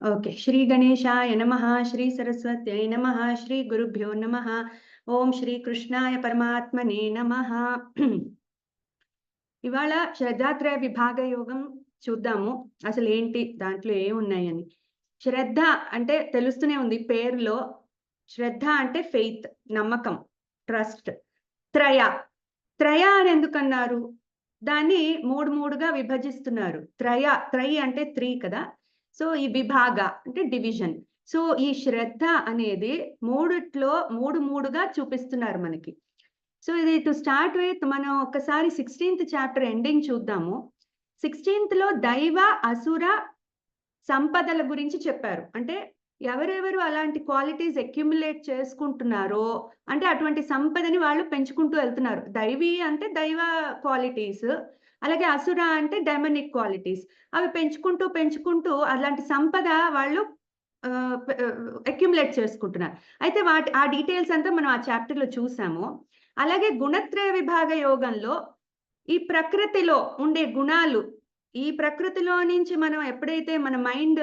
Okay. Shri గణేశాయ నమః, శ్రీ సరస్వత్యై నమః, శ్రీ గురుభ్యో నమః. ఓం శ్రీ కృష్ణాయ పరమాత్మనే నమః. ఇవాళ శ్రద్ధాత్రయ విభాగ యోగం చూద్దాము. అసలు ఏంటి దాంట్లో ఏమున్నాయని. శ్రద్ధ అంటే తెలుస్తూనే ఉంది పేరులో. శ్రద్ధ అంటే ఫెయిత్, నమ్మకం, ట్రస్ట్. త్రయ, త్రయ అని ఎందుకన్నారు? దాన్ని మూడుగా విభజిస్తున్నారు. త్రై అంటే 3 కదా. సో ఈ విభాగ అంటే డివిజన్. సో ఈ శ్రద్ధ అనేది మూడిట్లో మూడుగా చూపిస్తున్నారు మనకి. సో ఇది టు స్టార్ట్ విత్ మనం ఒకసారి 16th చాప్టర్ ఎండింగ్ చూద్దాము. 16th లో దైవ అసుర సంపదల గురించి చెప్పారు. అంటే ఎవరెవరు అలాంటి క్వాలిటీస్ అక్యుములేట్ చేసుకుంటున్నారో అంటే అటువంటి సంపదని వాళ్ళు పెంచుకుంటూ వెళ్తున్నారు. దైవీ అంటే దైవ క్వాలిటీస్, అలాగే అసుర అంటే డైమనిక్ క్వాలిటీస్. అవి పెంచుకుంటూ అలాంటి సంపద వాళ్ళు అక్యుములేట్ చేసుకుంటున్నారు. అయితే ఆ డీటెయిల్స్ అంతా మనం ఆ చాప్టర్లో చూసాము. అలాగే గుణత్రయ విభాగ యోగంలో ఈ ప్రకృతిలో ఉండే గుణాలు, ఈ ప్రకృతిలో నుంచి మనం ఎప్పుడైతే మన మైండ్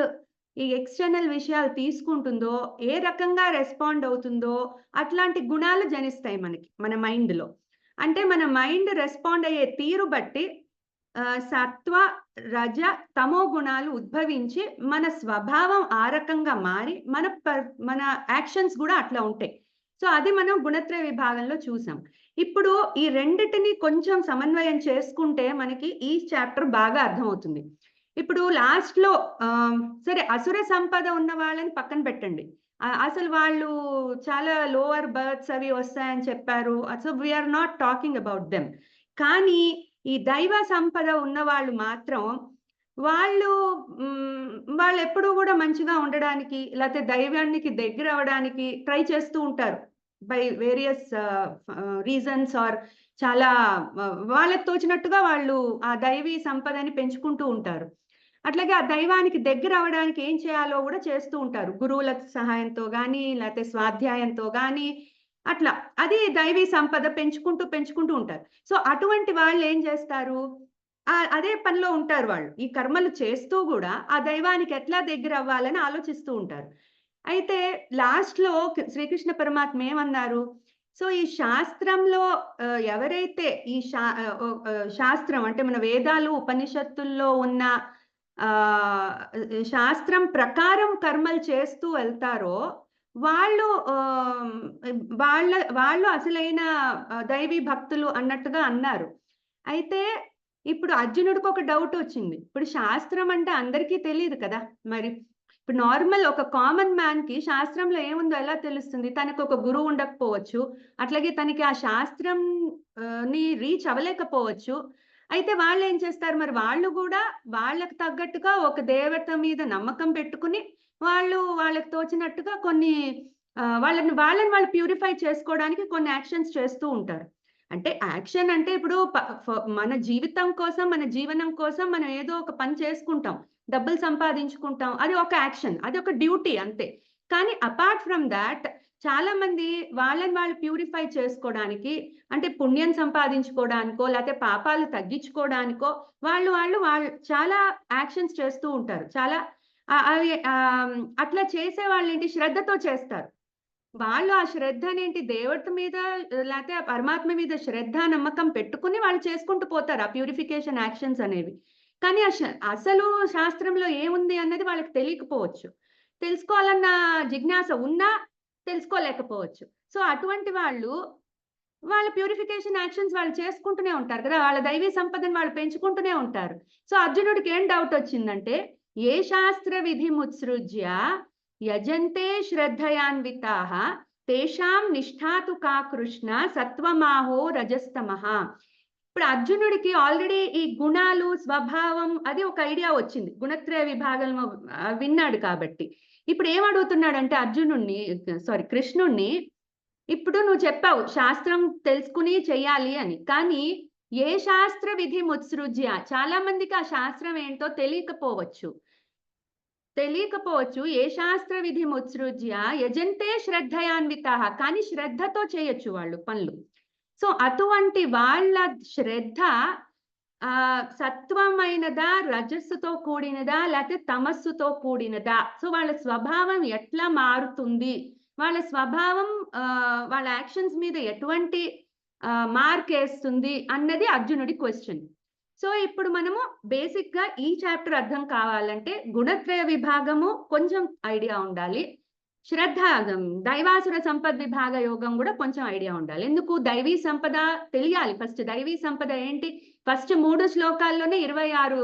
ఈ ఎక్స్టర్నల్ విషయాలు తీసుకుంటుందో, ఏ రకంగా రెస్పాండ్ అవుతుందో అట్లాంటి గుణాలు జనిస్తాయి మనకి మన మైండ్‌లో. అంటే మన మైండ్ రెస్పాండ్ అయ్యే తీరు బట్టి సత్వ, రజ, తమో గుణాలు ఉద్భవించి మన స్వభావం ఆ రకంగా మారి మన యాక్షన్స్ కూడా అట్లా ఉంటాయి. సో అది మనం గుణత్రయ విభాగంలో చూసాం. ఇప్పుడు ఈ రెండిటిని కొంచెం సమన్వయం చేసుకుంటే మనకి ఈ చాప్టర్ బాగా అర్థమవుతుంది. ఇప్పుడు లాస్ట్‌లో సరే అసుర సంపద ఉన్న వాళ్ళని పక్కన పెట్టండి. అసలు వాళ్ళు చాలా లోవర్ బర్త్స్ అవి వస్తాయని చెప్పారు. So we are not talking about them. కానీ ఈ దైవ సంపద ఉన్నవాళ్ళు మాత్రం వాళ్ళు వాళ్ళెప్పుడూ గూడా మంచిగా ఉండడానికి, లేతే దైవానికి దగ్గరవ్వడానికి ట్రై చేస్తూ ఉంటారు. బై వేరియస్ రీజన్స్ ఆర్ చాలా వాళ్ళకి తోచినట్టుగా వాళ్ళు ఆ దైవీ సంపదని పెంచుకుంటూ ఉంటారు. అట్లాగే ఆ దైవానికి దగ్గరవ్వడానికి ఏం చేయాలో గూడా చేస్తూ ఉంటారు. గురువుల సహాయంతో గానీ, లేతే స్వాధ్యాయంతో గానీ అట్లా. అది దైవీ సంపద పెంచుకుంటూ ఉంటారు. సో అటువంటి వాళ్ళేం చేస్తారు? అదే పనిలో ఉంటారు వాళ్ళు. ఈ కర్మలు చేస్తూ గూడా ఆ దైవానికి ఎట్లా దగ్గరవ్వాలని ఆలోచిస్తూ ఉంటారు. అయితే లాస్ట్‌లో శ్రీకృష్ణ పరమాత్మ ఏమన్నారు? సో ఈ శాస్త్రంలో ఎవరైతే ఈ శాస్త్రం అంటే మన వేదాలు, ఉపనిషత్తుల్లో ఉన్న ఆహ్, శాస్త్రం ప్రకారం కర్మలు చేస్తూ వెళ్తారో వాళ్ళు వాళ్ళు అసలైన దైవీ భక్తులు అన్నట్టుగా అన్నారు. అయితే ఇప్పుడు అర్జునుడికి ఒక డౌట్ వచ్చింది. ఇప్పుడు శాస్త్రం అంటే అందరికీ తెలీదు కదా! మరి. ఇప్పుడు నార్మల్ ఒక కామన్ మ్యాన్‌కి శాస్త్రంలో ఏముందో ఎలా తెలుస్తుంది? తనకు ఒక గురువు ఉండకపోవచ్చు. అట్లాగే తనకి ఆ శాస్త్రం ని రీచ్ అవ్వలేకపోవచ్చు. అయితే వాళ్ళేం చేస్తారు మరి వాళ్ళు గూడా వాళ్ళకి తగ్గట్టుగా ఒక దేవత మీద నమ్మకం పెట్టుకుని వాళ్ళకి తోచినట్టుగా కొన్ని వాళ్ళని వాళ్ళు ప్యూరిఫై చేసుకోవడానికి కొన్ని యాక్షన్స్ చేస్తూ ఉంటారు. అంటే యాక్షన్ అంటే ఇప్పుడు మన జీవితం కోసం, మన జీవనం కోసం మనం ఏదో ఒక పని చేసుకుంటాం. డబ్బులు సంపాదించుకుంటాం. అది ఒక యాక్షన్. అది ఒక డ్యూటీ అంతే. కానీ అపార్ట్ ఫ్రమ్ థాట్ చాలా మంది వాళ్ళని వాళ్ళు ప్యూరిఫై చేసుకోవడానికి అంటే పుణ్యం సంపాదించుకోవడానికో, లేతే పాపాలు తగ్గించుకోవడానికో వాళ్ళు చాలా యాక్షన్స్ చేస్తూ ఉంటారు. చాలా అవి అట్లా చేసేవాళ్ళేంటి శ్రద్ధతో చేస్తారు. వాళ్ళు ఆ శ్రద్ధనేంటి దేవత మీద లేతే ఆ పరమాత్మ మీద శ్రద్ధ, నమ్మకం పెట్టుకొని వాళ్ళు చేసుకుంటూ పోతారు. ఆ ప్యూరిఫికేషన్ యాక్షన్స్ అనేవి. కానీ అసలు శాస్త్రంలో ఏముంది అన్నది వాళ్ళకి తెలియకపోవచ్చు. తెలుసుకోవాలన్న జిజ్ఞాస ఉన్నా తెలుసుకోలేకపోవచ్చు. సో అటువంటి వాళ్ళ ప్యూరిఫికేషన్ యాక్షన్స్ వాళ్ళు చేసుకుంటూనే ఉంటారు కదా! వాళ్ళ దైవీ సంపదను వాళ్ళు పెంచుకుంటూనే ఉంటారు. సో అర్జునుడికి ఏం డౌట్ వచ్చిందంటే, ఏ శాస్త్ర విధిముత్సృజ్య యజంతే శ్రద్ధయాన్వితాః తేషాం నిష్ఠా తు కా కృష్ణ సత్వమాహో రజస్తమః. ఇప్పుడు అర్జునుడికి ఆల్రెడీ ఈ గుణాలు, స్వభావం అది ఒక ఐడియా వచ్చింది. గుణత్రయ విభాగంలో విన్నాడు కాబట్టి. ఇప్పుడు ఏం అడుగుతున్నాడంటే కృష్ణుడిని ఇప్పుడు నువ్వు చెప్పావు శాస్త్రం తెలుసుకుని చెయ్యాలి అని. కానీ ఏ శాస్త్ర విధి ముత్సృజ్య చాలా మందికి ఆ శాస్త్రం ఏంటో తెలియకపోవచ్చు. ఏ శాస్త్ర విధి ముత్సృజ్య యజంతే శ్రద్ధయాన్వితాః. కానీ శ్రద్ధతో చేయొచ్చు వాళ్ళు పనులు. సో అటువంటి వాళ్ళ శ్రద్ధ సత్వమైనదా, రజస్సుతో కూడినదా, లేకపోతే తమస్సుతో కూడినదా? సో, వాళ్ళ స్వభావం ఎట్లా మారుతుంది? వాళ్ళ స్వభావం వాళ్ళ యాక్షన్స్ మీద ఎటువంటి మార్కేస్తుంది అన్నది అర్జునుడి క్వెషన్. సో, ఇప్పుడు మనము బేసిక్‌గా ఈ చాప్టర్ అర్థం కావాలంటే గుణత్రయ విభాగము కొంచెం ఐడియా ఉండాలి. దైవాసుర సంపద్ విభాగ యోగం గూడా కొంచెం ఐడియా ఉండాలి. ఎందుకు? దైవీ సంపద తెలియాలి ఫస్ట్. దైవీ సంపద ఏంటి? ఫస్ట్ 3 శ్లోకాల్లోనే 26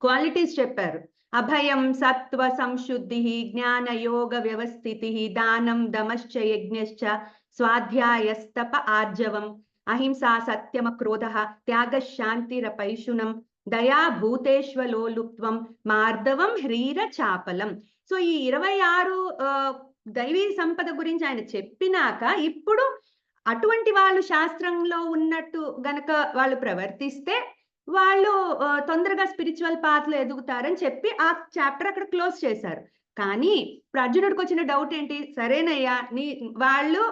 క్వాలిటీస్ చెప్పారు. అభయం, సత్వ, సంశుద్ధిః, జ్ఞాన, యోగ, వ్యవస్థితిః, దానం, దమశ్చ, యజ్ఞశ్చ, స్వాధ్యాయస్తప, ఆర్జవం, అహింసా, సత్యమ, క్రోధః, త్యాగః, శాంతిరపైశునం, దయా, భూతేష్వలోలుప్త్వం, మార్దవం, హ్రీర చాపలం. సో ఈ 26 దైవీ సంపద గురించి ఆయన చెప్పినాక ఇప్పుడు అటువంటి వాళ్ళు శాస్త్రంలో ఉన్నట్టు గనక వాళ్ళు ప్రవర్తిస్తే వాళ్ళు తొందరగా స్పిరిచువల్ పాత్‌లో ఎదుగుతారని చెప్పి ఆ చాప్టర్ అక్కడ క్లోజ్ చేశారు. కానీ ఇప్పుడు అర్జునుడికి వచ్చిన డౌట్ ఏంటి? సరేనయ్యా, వాళ్ళు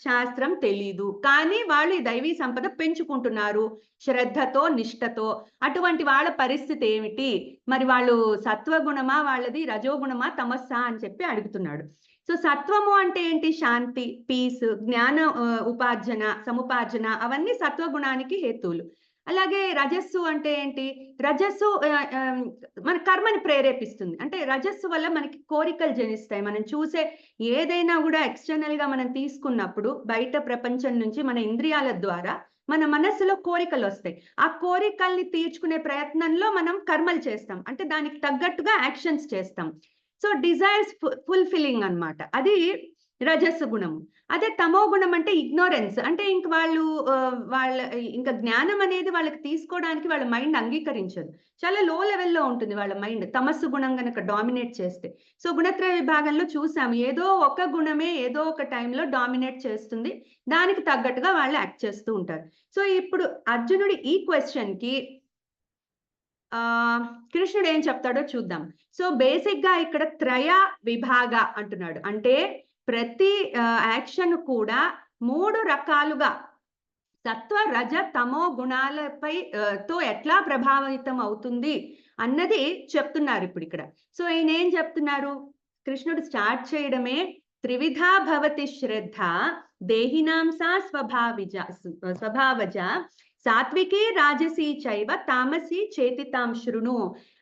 శాస్త్రం తెలీదు, కానీ వాళ్ళు ఈ దైవీ సంపద పెంచుకుంటున్నారు శ్రద్ధతో, నిష్టతో. అటువంటి వాళ్ళ పరిస్థితి ఏమిటి? మరి వాళ్ళు సత్వగుణమా, వాళ్ళది రజోగుణమా, తమస్సా అని చెప్పి అడుగుతున్నాడు. సో సత్వము అంటే ఏంటి? శాంతి, పీస్, జ్ఞాన ఉపార్జన, సముపార్జన అవన్నీ సత్వగుణానికి హేతువులు. అలాగే రజస్సు అంటే ఏంటి? రజస్సు మన కర్మని ప్రేరేపిస్తుంది. అంటే రజస్సు వల్ల మనకి కోరికలు జనిస్తాయి. మనం చూసే ఏదైనా కూడా ఎక్స్టర్నల్ గా మనం తీసుకున్నప్పుడు బయట ప్రపంచం నుంచి మన ఇంద్రియాల ద్వారా మన మనస్సులో కోరికలు వస్తాయి. ఆ కోరికల్ని తీర్చుకునే ప్రయత్నంలో మనం కర్మలు చేస్తాం. అంటే దానికి తగ్గట్టుగా యాక్షన్స్ చేస్తాం. సో డిజైర్స్ ఫుల్ఫిల్లింగ్ అన్నమాట. అది రజస్సు గుణము. అదే తమో గుణం అంటే ఇగ్నోరెన్స్. అంటే ఇంక వాళ్ళు వాళ్ళ ఇంకా జ్ఞానం అనేది వాళ్ళకి తీసుకోవడానికి వాళ్ళ మైండ్ అంగీకరించదు. చాలా లో లెవెల్‌లో ఉంటుంది వాళ్ళ మైండ్. తమస్సు గుణం గనక డామినేట్ చేస్తే. సో గుణత్రయ విభాగంలో చూసాము. ఏదో ఒక గుణమే ఏదో ఒక టైంలో డామినేట్ చేస్తుంది. దానికి తగ్గట్టుగా వాళ్ళు యాక్ట్ చేస్తూ ఉంటారు. సో ఇప్పుడు అర్జునుడి ఈ క్వెషన్‌కి కృష్ణుడు ఏం చెప్తాడో చూద్దాం. సో బేసిక్‌గా ఇక్కడ త్రయ విభాగ అంటున్నాడు. అంటే ప్రతి యాక్షన్ కూడా 3 రకాలుగా సత్వ, రజ, తమో గుణాలపై తో ఎట్లా ప్రభావితం అవుతుంది అన్నది చెప్తున్నారు ఇప్పుడు ఇక్కడ. సో ఈయన ఏం చెప్తున్నారు? కృష్ణుడు స్టార్ట్ చేయడమే త్రివిధా భవతి శ్రద్ధ దేహినాం సా స్వభావజ సాత్వికి రాజసి చైవ తామసి చేతితాం శృణు.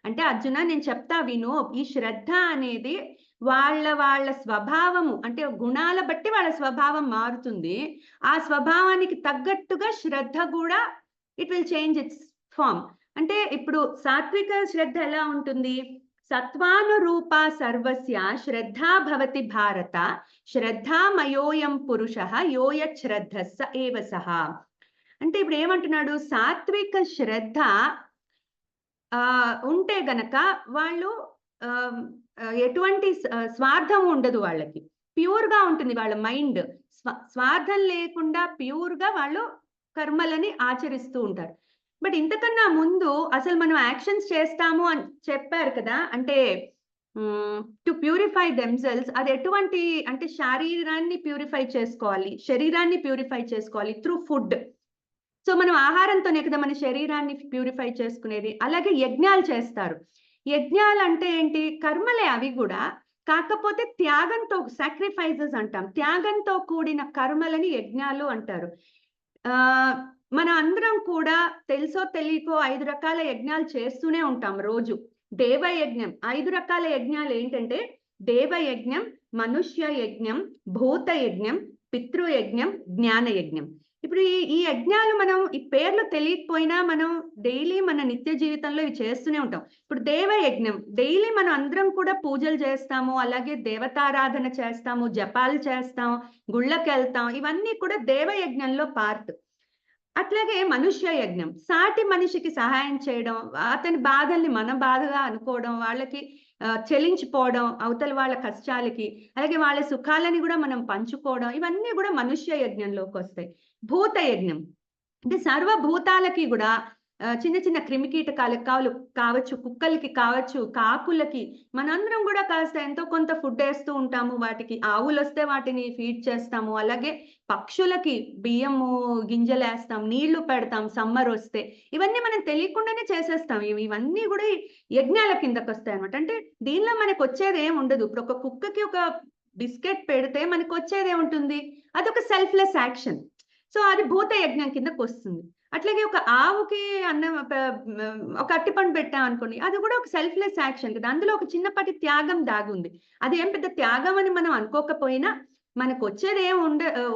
అంటే అర్జున నేను చెప్తా విను. ఈ శ్రద్ధ అనేది వాళ్ళ స్వభావము, అంటే గుణాల బట్టి వాళ్ళ స్వభావం మారుతుంది. ఆ స్వభావానికి తగ్గట్టుగా శ్రద్ధ కూడా it will change its form. అంటే ఇప్పుడు సాత్విక శ్రద్ధ ఎలా ఉంటుంది? సత్వానురూప సర్వస్య శ్రద్ధా భవతి భారత, శ్రద్ధామయోయం పురుషః యోయత్ శ్రద్ధస్స ఏవ సహ. అంటే ఇప్పుడు ఏమంటున్నాడు? సాత్విక శ్రద్ధ ఉంటే గనక వాళ్ళు ఎటువంటి స్వార్థం ఉండదు వాళ్ళకి. ప్యూర్ గా ఉంటుంది వాళ్ళ మైండ్. స్వార్థం లేకుండా ప్యూర్ గా వాళ్ళు కర్మలని ఆచరిస్తూ ఉంటారు. బట్ ఇంతకన్నా ముందు అసలు మనం యాక్షన్స్ చేస్తాము అని చెప్పారు కదా. అంటే టు ప్యూరిఫై దెమ్సెల్వ్స్, అది ఎటువంటి అంటే శరీరాన్ని ప్యూరిఫై చేసుకోవాలి త్రూ ఫుడ్. సో మనం ఆహారంతోనే కదా మన శరీరాన్ని ప్యూరిఫై చేసుకునేది. అలాగే యజ్ఞాలు చేస్తారు. యజ్ఞాలు అంటే ఏంటి? కర్మలే అవి కూడా. కాకపోతే త్యాగంతో, సాక్రిఫైసెస్ అంటాం. త్యాగంతో కూడిన కర్మలని యజ్ఞాలు అంటారు. మన అందరం కూడా తెలుసో తెలియకో 5 రకాల యజ్ఞాలు చేస్తూనే ఉంటాం రోజు. దేవయజ్ఞం 5 రకాల యజ్ఞాలు ఏంటంటే దేవయజ్ఞం, మనుష్య యజ్ఞం, భూత యజ్ఞం, పితృయజ్ఞం, జ్ఞాన యజ్ఞం. ఇప్పుడు ఈ యజ్ఞాలు మనం ఈ పేర్లు తెలియకపోయినా మనం డైలీ మన నిత్య జీవితంలో ఇవి చేస్తూనే ఉంటాం. ఇప్పుడు దేవయజ్ఞం డైలీ మనం అందరం కూడా పూజలు చేస్తాము, అలాగే దేవతారాధన చేస్తాము, జపాలు చేస్తాం, గుళ్ళకి వెళ్తాం. ఇవన్నీ కూడా దేవయజ్ఞంలో పార్ట్. అట్లాగే మనుష్య యజ్ఞం సాటి మనిషికి సహాయం చేయడం, అతని బాధల్ని మన బాధగా అనుకోవడం, వాళ్ళకి చెలించిపోవడం, అవతల వాళ్ళ కష్టాలకి, అలాగే వాళ్ళ సుఖాలని కూడా మనం పంచుకోవడం, ఇవన్నీ కూడా మనుష్య యజ్ఞంలోకి వస్తాయి. భూత యజ్ఞం అంటే సర్వభూతాలకి కూడా చిన్న చిన్న క్రిమికీటకాలు కావచ్చు, కుక్కలకి కావచ్చు, కాకులకి మనందరం కూడా కాస్త ఎంతో కొంత ఫుడ్ వేస్తూ ఉంటాము వాటికి. ఆవులొస్తే వాటిని ఫీడ్ చేస్తాము. అలాగే పక్షులకి బియ్యము గింజలేస్తాం, నీళ్లు పెడతాం సమ్మర్ వస్తే. ఇవన్నీ మనం తెలియకుండానే చేసేస్తాం. ఇవన్నీ కూడా యజ్ఞాల కిందకొస్తాయన్నమాట. అంటే దీనిలో మనకొచ్చేది ఏముండదు. ఇప్పుడు ఒక కుక్కకి ఒక బిస్కెట్ పెడితే మనకొచ్చేదేముంటుంది? అదొక సెల్ఫ్‌లెస్ యాక్షన్. సో, అది భూత యజ్ఞం కిందకొస్తుంది. అట్లాగే ఒక ఆవుకి అన్నం ఒక అరటిపండు పెట్టామనుకోండి, అది కూడా ఒక సెల్ఫ్‌లెస్ యాక్షన్ కదా! అందులో ఒక చిన్నపాటి త్యాగం దాగుంది. అది ఏం పెద్ద త్యాగం అని మనం అనుకోకపోయినా,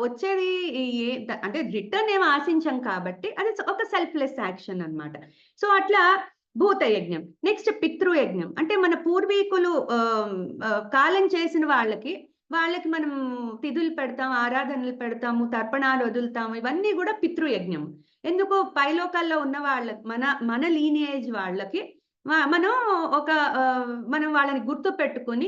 వచ్చేది అంటే రిటర్న్ ఏమి ఆశించం కాబట్టి, అది ఒక సెల్ఫ్‌లెస్ యాక్షన్ అన్నమాట. సో, అట్లా భూత యజ్ఞం. నెక్స్ట్ పితృయజ్ఞం. అంటే మన పూర్వీకులు కాలం చేసిన వాళ్ళకి మనం తిథులు పెడతాం, ఆరాధనలు పెడతాము, తర్పణాలు వదులుతాము. ఇవన్నీ గూడా పితృయజ్ఞం. ఎందుకు పైలోకాల్లో ఉన్న మన లీనియేజ్ వాళ్ళకి మనం ఒక మనం వాళ్ళని గుర్తుపెట్టుకొని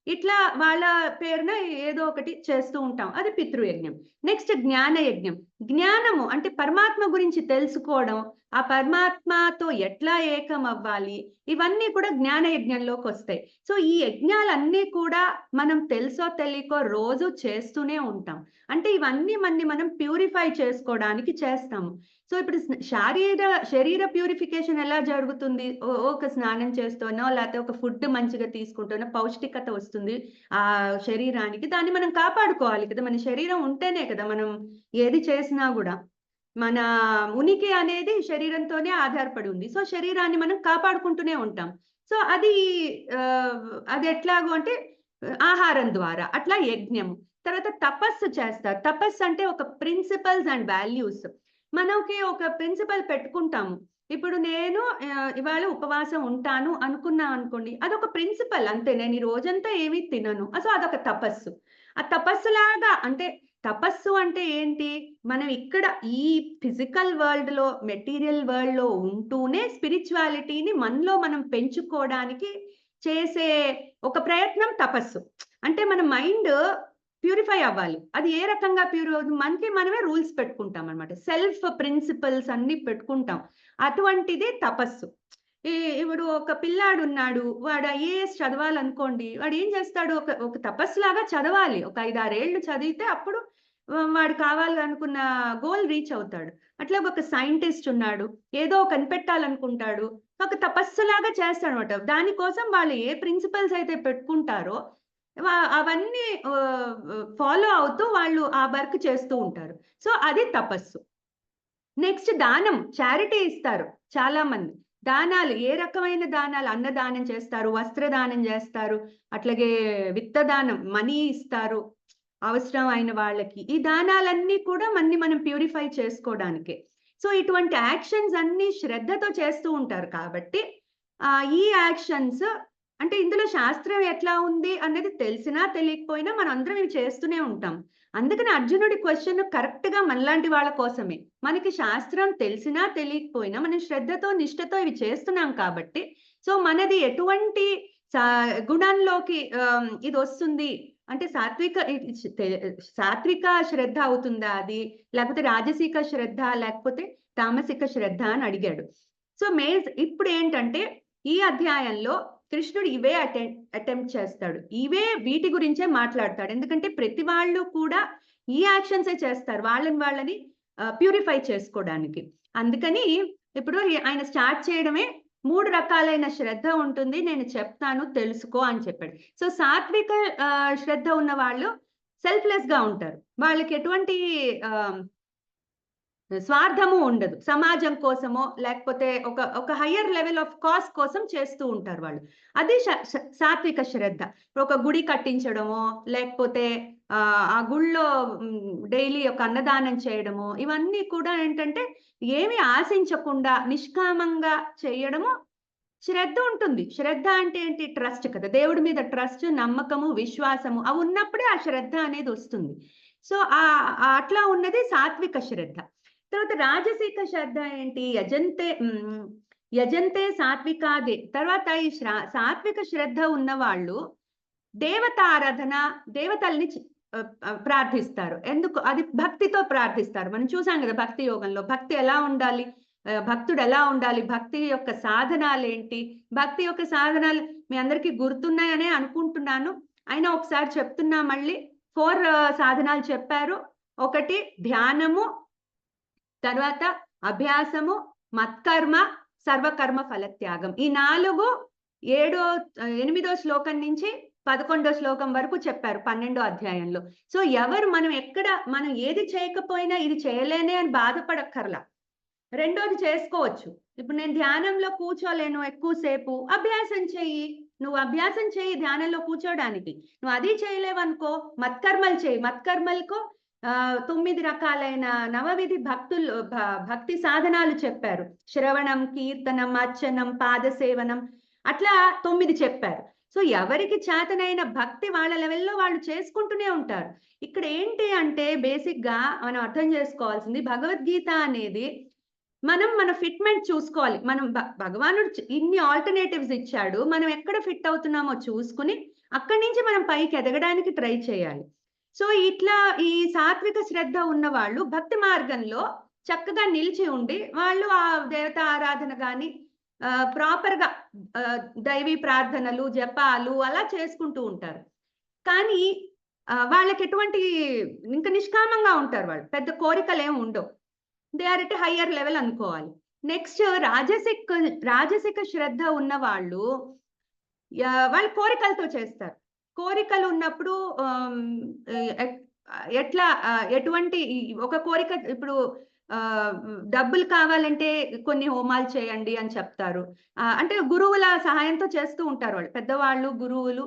ఇట్లా వాళ్ళ పేరున ఏదో ఒకటి చేస్తూ ఉంటాం. అది పితృయజ్ఞం. నెక్స్ట్ జ్ఞానయజ్ఞం. జ్ఞానము అంటే పరమాత్మ గురించి తెలుసుకోవడం, ఆ పరమాత్మతో ఎట్లా ఏకం అవ్వాలి, ఇవన్నీ కూడా జ్ఞాన యజ్ఞంలోకొస్తాయి. సో, ఈ యజ్ఞాలన్నీ కూడా మనం తెలుసో తెలియకో రోజు చేస్తూనే ఉంటాం. అంటే ఇవన్నీ మనం ప్యూరిఫై చేసుకోవడానికి చేస్తాము. సో, ఇప్పుడు శరీర ప్యూరిఫికేషన్ ఎలా జరుగుతుంది? ఒక స్నానం చేస్తూనో, లేతే ఒక ఫుడ్ మంచిగా తీసుకుంటూనో పౌష్టికత వస్తుంది శరీరానికి. దాన్ని మనం కాపాడుకోవాలి కదా! మన శరీరం ఉంటేనే కదా మనం ఏది చేసినా గూడా. మన ఉనికి అనేది శరీరంతోనే ఆధారపడి ఉంది. సో, శరీరాన్ని మనం కాపాడుకుంటూనే ఉంటాం. సో, అది ఎట్లాగో అంటే ఆహారం ద్వారా. అట్లా యజ్ఞము. తర్వాత తపస్సు చేస్తారు. తపస్సు అంటే ఒక ప్రిన్సిపల్స్ అండ్ వాల్యూస్. మనకి ఒక ప్రిన్సిపల్ పెట్టుకుంటాము. ఇప్పుడు నేను ఇవాళ ఉపవాసం ఉంటాను అనుకున్నామనుకోండి. అదొక ప్రిన్సిపల్ అంతే. నేను ఈ రోజంతా ఏమీ తినను. సో, అదొక తపస్సు. ఆ తపస్సులాగా అంటే తపస్సు అంటే ఏంటి? మనం ఇక్కడ ఈ ఫిజికల్ వరల్డ్‌లో, మెటీరియల్ వరల్డ్‌లో ఉంటూనే స్పిరిచువాలిటీని మనలో మనం పెంచుకోవడానికి చేసే ఒక ప్రయత్నం తపస్సు. అంటే మన మైండ్ ప్యూరిఫై అవ్వాలి. అది ఏ రకంగా మనకి మనమే రూల్స్ పెట్టుకుంటామనమాట. సెల్ఫ్ ప్రిన్సిపల్స్ అన్నీ పెట్టుకుంటాం. అటువంటిదే తపస్సు. ఇప్పుడు ఒక పిల్లాడున్నాడు. వాడు ఐఏఎస్ చదవాలనుకోండి. వాడేం చేస్తాడు? ఒక తపస్సులాగా చదవాలి. ఒక 5, 6 ఏళ్ళు చదివితే అప్పుడు వాడు కావాలనుకున్న గోల్ రీచ్ అవుతాడు. అట్లా ఒక సైంటిస్ట్ ఉన్నాడు. ఏదో కనిపెట్టాలనుకుంటాడు. ఒక తపస్సులాగా చేస్తాడనమాట. దానికోసం వాళ్ళు ఏ ప్రిన్సిపల్స్ అయితే పెట్టుకుంటారో అవన్నీ ఫాలో అవుతూ వాళ్ళు ఆ వర్క్ చేస్తూ ఉంటారు. సో, అది తపస్సు. నెక్స్ట్ దానం. చారిటీ ఇస్తారు చాలా మంది. దానాలు ఏ రకమైన దానాలు? అన్నదానం చేస్తారు, వస్త్రదానం జేస్తారు, అట్లాగే విత్తదానం మనీ ఇస్తారు అవసరం అయిన వాళ్ళకి. ఈ దానాలన్నీ కూడా మనం ప్యూరిఫై చేసుకోవడానికే. సో, ఇటువంటి యాక్షన్స్ అన్నీ శ్రద్ధతో చేస్తూ ఉంటారు కాబట్టి ఈ యాక్షన్స్ అంటే ఇందులో శాస్త్రం ఎట్లా ఉంది అన్నది తెలిసినా తెలియకపోయినా మనందరం ఇవి చేస్తూనే ఉంటాం. అందుకని అర్జునుడి క్వెషన్ కరెక్ట్‌గా మనలాంటి వాళ్ళ కోసమే. మనకి శాస్త్రం తెలిసినా తెలియకపోయినా మనం శ్రద్ధతో, నిష్టతో ఇవి చేస్తున్నాం కాబట్టి, సో, మనది ఎటువంటి సా గుణంలోకి ఇదొస్తుంది అంటే సాత్విక శ్రద్ధ అవుతుందా అది? లేకపోతే రాజసిక శ్రద్ధ, లేకపోతే తామసిక శ్రద్ధ అని అడిగాడు. సో, ఇప్పుడేంటంటే ఈ అధ్యాయంలో కృష్ణుడు ఇవే అటెంప్ట్ చేస్తాడు. వీటి గురించే మాట్లాడతాడు. ఎందుకంటే ప్రతి వాళ్ళు కూడా ఈ యాక్షన్సే చేస్తారు. వాళ్ళని ప్యూరిఫై చేసుకోవడానికి. అందుకని ఇప్పుడు ఆయన స్టార్ట్ చేయడమే 3 రకాలైన శ్రద్ధ ఉంటుంది. నేను చెప్తాను తెలుసుకో అని చెప్పాడు. సో, సాత్విక శ్రద్ధ ఉన్న వాళ్ళు సెల్ఫ్‌లెస్‌గా ఉంటారు. వాళ్ళకి ఎటువంటి ఆహ్ స్వార్థము ఉండదు. సమాజం కోసమో, లేకపోతే ఒక హైయర్ లెవెల్ ఆఫ్ కాజ్ కోసం చేస్తూ ఉంటారు వాళ్ళు. అది సాత్విక శ్రద్ధ. ఒక గుడి కట్టించడమో, లేకపోతే ఆ గుడిలో డైలీ ఒక అన్నదానం చేయడమో, ఇవన్నీ కూడా ఏంటంటే, ఏమి ఆశించకుండా నిష్కామంగా చేయడము శ్రద్ధ ఉంటుంది. శ్రద్ధ అంటే ఏంటి? ట్రస్ట్ కదా! దేవుడి మీద ట్రస్ట్, నమ్మకము, విశ్వాసము అవున్నప్పుడే ఆ శ్రద్ధ అనేదొస్తుంది. సో, అట్లా ఉన్నది సాత్విక శ్రద్ధ. తర్వాత రాజసిక శ్రద్ధ ఏంటి? యజంతే సాత్వికాదే. తర్వాత ఈ సాత్విక శ్రద్ధ ఉన్నవాళ్ళు దేవతారాధన, దేవతల్ని ప్రార్థిస్తారు. ఎందుకు? అది భక్తితో ప్రార్థిస్తారు. మనం చూసాం గదా! భక్తి యోగంలో. భక్తి ఎలా ఉండాలి? భక్తుడు ఎలా ఉండాలి, భక్తి యొక్క సాధనాలేంటి, భక్తి యొక్క సాధనాలు మీ అందరికీ గుర్తున్నాయనే అనుకుంటున్నాను. అయినా ఒకసారి చెప్తున్నా మళ్ళీ. 4 సాధనాలు చెప్పారు. ఒకటి ధ్యానము, తర్వాత అభ్యాసము, మత్కర్మ, సర్వకర్మ ఫలత్యాగం. ఈ 4 8వ శ్లోకం నుంచి 11వ శ్లోకం వరకు చెప్పారు 12వ అధ్యాయంలో. సో మనం ఏది చేయకపోయినా ఇది చేయలేనే అని బాధపడక్కర్లా. రెండోది చేసుకోవచ్చు. ఇప్పుడు నేను ధ్యానంలో కూర్చోలేను ఎక్కువసేపు, అభ్యాసం చెయ్యి. నువ్వు అభ్యాసం చెయ్యి ధ్యానంలో కూర్చోడానికి. నువ్వు అది చేయలేవనుకో, మత్కర్మలు చెయ్యి. మత్కర్మలకు 9 రకాలైన నవవిధి భక్తి సాధనాలు చెప్పారు. శ్రవణం, కీర్తనం, అర్చనం, పాదసేవనం, అట్లా 9 చెప్పారు. సో ఎవరికి చేతనైన భక్తి వాళ్ళ లెవెల్లో వాళ్ళు చేసుకుంటూనే ఉంటారు. ఇక్కడ ఏంటి అంటే బేసిక్ గా మనం అర్థం చేసుకోవాల్సింది, భగవద్గీత అనేది మన ఫిట్మెంట్ చూసుకోవాలి. మనం భగవానుడు ఇన్ని ఆల్టర్నేటివ్స్ ఇచ్చాడు. మనం ఎక్కడ ఫిట్ అవుతున్నామో చూసుకుని అక్కడి నుంచి మనం పైకి ఎదగడానికి ట్రై చేయాలి. సో ఇట్లా ఈ సాత్విక శ్రద్ధ ఉన్న వాళ్ళు భక్తి మార్గంలో చక్కగా నిలిచి ఉండి వాళ్ళు ఆ దేవత ఆరాధన గాని ప్రాపర్ గా దైవీ ప్రార్థనలు, జపాలు అలా చేసుకుంటూ ఉంటారు. కానీ వాళ్ళకి ఎటువంటి ఇంకా నిష్కామంగా ఉంటారు. వాళ్ళు పెద్ద కోరికలు ఏమి ఉండవు. They are at higher level అనుకోవాలి. నెక్స్ట్ రాజసిక శ్రద్ధ ఉన్న వాళ్ళు కోరికలతో చేస్తారు. కోరికలు ఉన్నప్పుడు ఎట్లా ఎటువంటి ఒక కోరిక ఇప్పుడు డబ్బులు కావాలంటే కొన్ని హోమాలు చేయండి అని చెప్తారు. అంటే గురువుల సహాయంతో చేస్తూ ఉంటారు వాళ్ళు, పెద్దవాళ్ళు, గురువులు.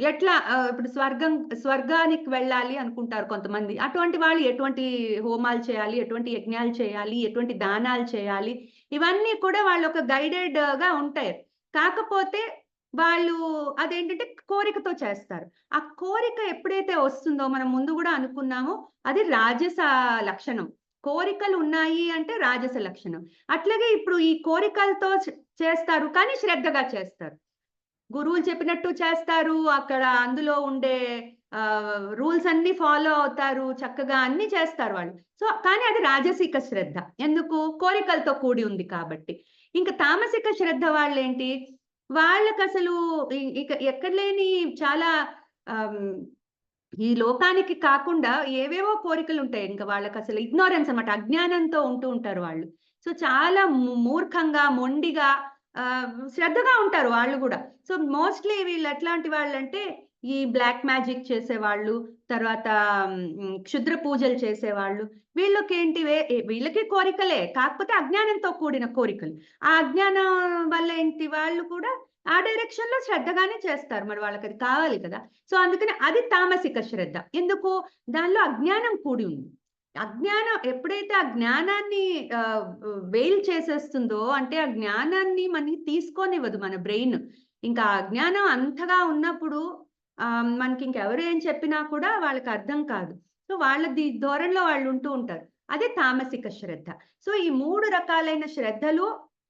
ఎట్లా ఇప్పుడు స్వర్గానికి వెళ్ళాలి అనుకుంటారు కొంతమంది. అటువంటి వాళ్ళు ఎటువంటి హోమాలు చేయాలి, ఎటువంటి యజ్ఞాలు చేయాలి, ఎటువంటి దానాలు చేయాలి, ఇవన్నీ కూడా వాళ్ళు ఒక గైడెడ్ గా ఉంటాయి. కాకపోతే వాళ్ళు అదేంటంటే కోరికతో చేస్తారు. ఆ కోరిక ఎప్పుడైతే వస్తుందో, మనం ముందు కూడా అనుకున్నామో, అది రాజస లక్షణం. కోరికలు ఉన్నాయి అంటే రాజస లక్షణం. అట్లాగే ఇప్పుడు ఈ కోరికలతో చేస్తారు కానీ శ్రద్ధగా చేస్తారు. గురువులు చెప్పినట్టు చేస్తారు, అక్కడ అందులో ఉండే రూల్స్ అన్ని ఫాలో అవుతారు, చక్కగా అన్ని చేస్తారు వాళ్ళు. సో కానీ అది రాజసిక శ్రద్ధ. ఎందుకు? కోరికలతో కూడి ఉంది కాబట్టి. ఇంకా తామసిక శ్రద్ధ వాళ్ళేంటి, వాళ్ళకి అసలు ఇక ఎక్కడ లేని చాలా ఈ లోకానికి కాకుండా ఏవేవో కోరికలు ఉంటాయి. ఇంకా వాళ్ళకి అసలు ఇగ్నోరెన్స్ అన్నమాట, అజ్ఞానంతో ఉంటూ ఉంటారు వాళ్ళు. సో చాలా మూర్ఖంగా, మొండిగా, శ్రద్ధగా ఉంటారు వాళ్ళు కూడా. సో మోస్ట్లీ వీళ్ళు ఎట్లాంటి వాళ్ళంటే ఈ బ్లాక్ మ్యాజిక్ చేసేవాళ్ళు, తర్వాత క్షుద్ర పూజలు చేసేవాళ్ళు. వీళ్ళకి కోరికలే, కాకపోతే అజ్ఞానంతో కూడిన కోరికలు. ఆ అజ్ఞానం వల్ల ఏంటి, వాళ్ళు కూడా ఆ డైరెక్షన్ లో శ్రద్ధగానే చేస్తారు. మరి వాళ్ళకి అది కావాలి కదా. సో అందుకని అది తామసిక శ్రద్ధ. ఎందుకు? దానిలో అజ్ఞానం కూడి ఉంది. అజ్ఞానం ఎప్పుడైతే ఆ జ్ఞానాన్ని వెయిల్ చేసేస్తుందో, అంటే ఆ జ్ఞానాన్ని మనకి తీసుకోనివ్వదు మన బ్రెయిన్. ఇంకా అజ్ఞానం అంతగా ఉన్నప్పుడు మనకి ఇంకెవరు ఏం చెప్పినా కూడా వాళ్ళకి అర్థం కాదు. సో వాళ్ళ ధోరణిలో వాళ్ళు ఉంటూ ఉంటారు. అదే తామసిక శ్రద్ధ. సో ఈ 3 రకాలైన శ్రద్ధలు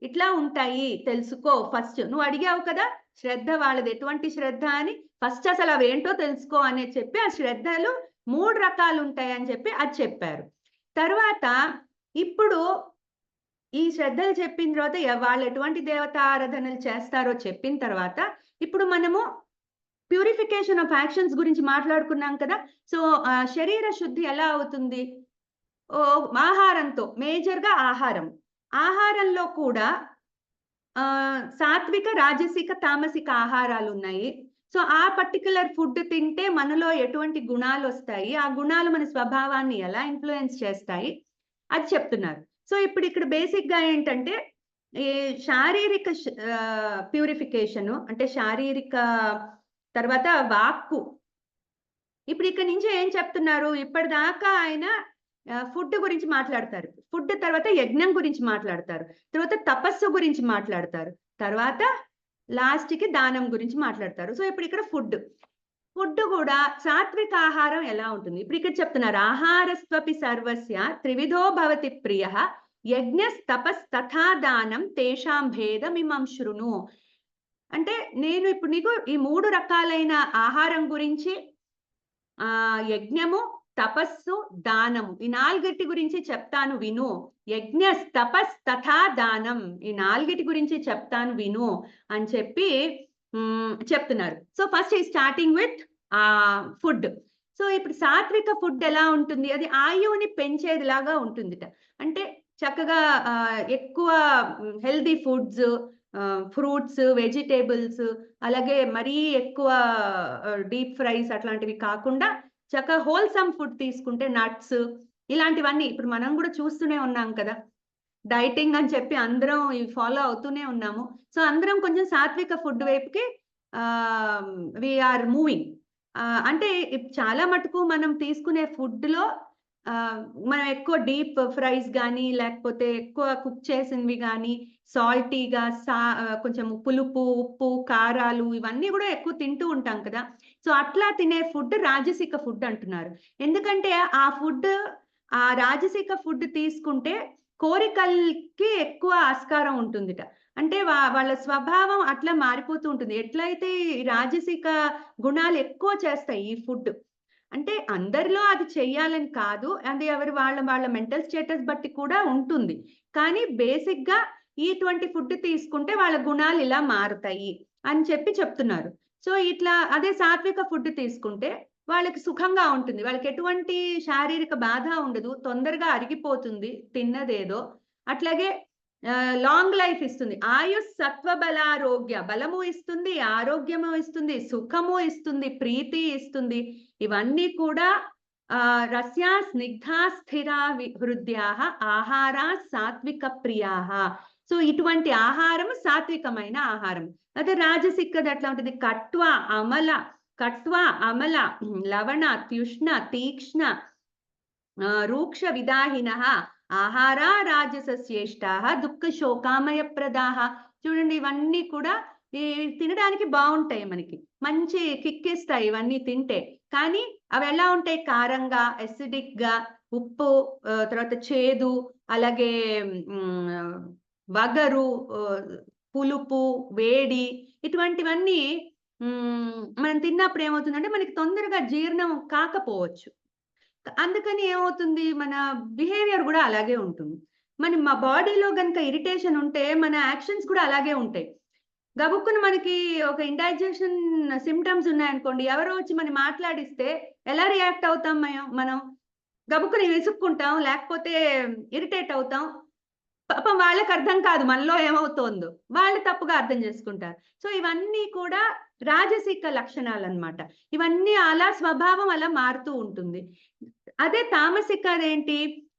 ఇట్లా ఉంటాయి తెలుసుకో. ఫస్ట్ నువ్వు అడిగావు కదా శ్రద్ధ వాళ్ళది ఎటువంటి శ్రద్ధ అని, ఫస్ట్ అసలు అవేంటో తెలుసుకో అని చెప్పి ఆ శ్రద్ధలు 3 రకాలు ఉంటాయని చెప్పి అది చెప్పారు. తర్వాత ఇప్పుడు ఈ శ్రద్ధలు చెప్పిన తర్వాత వాళ్ళు ఎటువంటి దేవతా ఆరాధనలు చేస్తారో చెప్పిన తర్వాత ఇప్పుడు మనము ప్యూరిఫికేషన్ ఆఫ్ యాక్షన్స్ గురించి మాట్లాడుకున్నాం కదా. సో శరీర శుద్ధి ఎలా అవుతుంది? ఆహారంతో, మేజర్గా ఆహారంలో కూడా సాత్విక, రాజసిక, తామసిక ఆహారాలు ఉన్నాయి. సో ఆ పర్టికులర్ ఫుడ్ తింటే మనలో ఎటువంటి గుణాలు వస్తాయి, ఆ గుణాలు మన స్వభావాన్ని ఎలా ఇన్ఫ్లుయెన్స్ చేస్తాయి అది చెప్తున్నారు. సో ఇప్పుడు ఇక్కడ బేసిక్ గా ఏంటంటే ఈ శారీరక ప్యూరిఫికేషన్ అంటే శారీరక, తర్వాత వాక్కు. ఇప్పుడు ఇక్కడ నుంచి ఏం చెప్తున్నారు, ఇప్పటిదాకా ఆయన ఫుడ్ గురించి మాట్లాడతారు, ఫుడ్ తర్వాత యజ్ఞం గురించి మాట్లాడతారు, తర్వాత తపస్సు గురించి మాట్లాడతారు, తర్వాత లాస్ట్ కి దానం గురించి మాట్లాడతారు. సో ఇప్పుడు ఇక్కడ ఫుడ్ కూడా సాత్విక ఆహారం ఎలా ఉంటుంది ఇప్పుడు ఇక్కడ చెప్తున్నారు. ఆహారస్త్వపి సర్వస్య త్రివిధో భవతి ప్రియ యజ్ఞస్ తపస్ తథా దానం తేషాం భేదమిమం శృణు. అంటే నేను ఇప్పుడు నీకు ఈ 3 రకాలైన ఆహారం గురించి, యజ్ఞము, తపస్సు, దానము. ఈ 4 గురించి చెప్తాను విను. యజ్ఞ, తపస్ తథా దానం. ఈ 4 గురించి చెప్తాను విను అని చెప్పి చెప్తున్నారు. సో ఫస్ట్ ఈ స్టార్టింగ్ విత్ ఫుడ్. సో ఇప్పుడు సాత్విక ఫుడ్ ఎలా ఉంటుంది? అది ఆయువుని పెంచేదిలాగా ఉంటుందిట. అంటే చక్కగా ఎక్కువ హెల్తీ ఫుడ్స్, ఫ్రూట్స్, వెజిటేబుల్స్, అలాగే మరీ ఎక్కువ డీప్ ఫ్రైస్ అట్లాంటివి కాకుండా చక్కగా హోల్సమ్ ఫుడ్ తీసుకుంటే నట్స్ ఇలాంటివన్నీ ఇప్పుడు మనం కూడా చూస్తూనే ఉన్నాం కదా. డైటింగ్ అని చెప్పి అందరం ఇవి ఫాలో అవుతూనే ఉన్నాము. సో అందరం కొంచెం సాత్విక ఫుడ్ వైపుకి వీఆర్ మూవింగ్. అంటే చాలా మటుకు మనం తీసుకునే ఫుడ్‌లో మనం ఎక్కువ డీప్ ఫ్రైస్ గానీ, లేకపోతే ఎక్కువ కుక్ చేసినవి గానీ, సాల్టీగా కొంచెం పులుపు, ఉప్పు, కారాలు ఇవన్నీ గూడా ఎక్కువ తింటూ ఉంటాం కదా. సో అట్లా తినే ఫుడ్ రాజసిక ఫుడ్ అంటున్నారు. ఎందుకంటే ఆ ఫుడ్, ఆ రాజసిక ఫుడ్ తీసుకుంటే కోరికలకి ఎక్కువ ఆస్కారం ఉంటుందిట. అంటే వాళ్ళ స్వభావం అట్లా మారిపోతూ ఉంటుంది. ఎట్లయితే ఈ రాజసిక గుణాలు ఎక్కువ చేస్తాయి ఈ ఫుడ్. అంటే అందరిలో అది చెయ్యాలని కాదు. అది ఎవరి వాళ్ళ మెంటల్ స్టేటస్ బట్టి కూడా ఉంటుంది. కానీ బేసిక్‌గా ఇటువంటి ఫుడ్ తీసుకుంటే వాళ్ళ గుణాలు ఇలా మారుతాయి అని చెప్పి చెప్తున్నారు. సో ఇట్లా అదే సాత్విక ఫుడ్ తీసుకుంటే వాళ్ళకి సుఖంగా ఉంటుంది. వాళ్ళకి ఎటువంటి శారీరక బాధ ఉండదు. తొందరగా అరిగిపోతుంది తిన్నదేదో. అట్లాగే లాంగ్ లైఫ్ ఇస్తుంది. ఆయుష్, సత్వ, బలారోగ్య. బలము ఇస్తుంది, ఆరోగ్యము ఇస్తుంది, సుఖము ఇస్తుంది, ప్రీతి ఇస్తుంది. ఇవన్నీ కూడా రస్యా స్నిగ్ధా స్థిరా హృద్యాః ఆహారా సాత్విక ప్రియాః. సో ఇటువంటి ఆహారం సాత్వికమైన ఆహారం. అదే రాజసికది ఎట్లా ఉంటుంది? కట్వ, అమల, లవణ, త్యుష్ణ, తీక్ష్ణ, రూక్ష విదాహినః ఆహారా రాజసశ్రేష్టాః దుఃఖ శోకామయ ప్రదాః. చూడండి ఇవన్నీ కూడా తినడానికి బాగుంటాయి, మనకి మంచి కిక్కిస్తాయి ఇవన్నీ తింటే. కానీ అవి ఎలా ఉంటాయి? కారంగా, ఎసిడిక్ గా, ఉప్పు, తర్వాత చేదు, అలాగే వగరు, పులుపు, వేడి, ఇటువంటివన్నీ మనం తిన్నప్పుడు ఏమవుతుందంటే మనకి తొందరగా జీర్ణం కాకపోవచ్చు. అందుకని ఏమవుతుంది? మన బిహేవియర్ గూడా అలాగే ఉంటుంది. మా బాడీలో గనుక ఇరిటేషన్ ఉంటే మన యాక్షన్స్ కూడా అలాగే ఉంటాయి. గబుక్కున మనకి ఒక ఇండైజెషన్ సింప్టమ్స్ ఉన్నాయనుకోండి, ఎవరో వచ్చి మనం మాట్లాడిస్తే ఎలా రియాక్ట్ అవుతాం మనం? గబుక్కున విసుక్కుంటాం, లేకపోతే ఇరిటేట్ అవుతాం. పాపం వాళ్ళకి అర్థం కాదు మనలో ఏమవుతోందో. వాళ్ళు తప్పుగా అర్థం చేసుకుంటారు. సో ఇవన్నీ కూడా రాజసిక లక్షణాలన్నమాట. ఇవన్నీ అలా స్వభావం అలా మారుతూ ఉంటుంది. అదే తామసికదేంటి?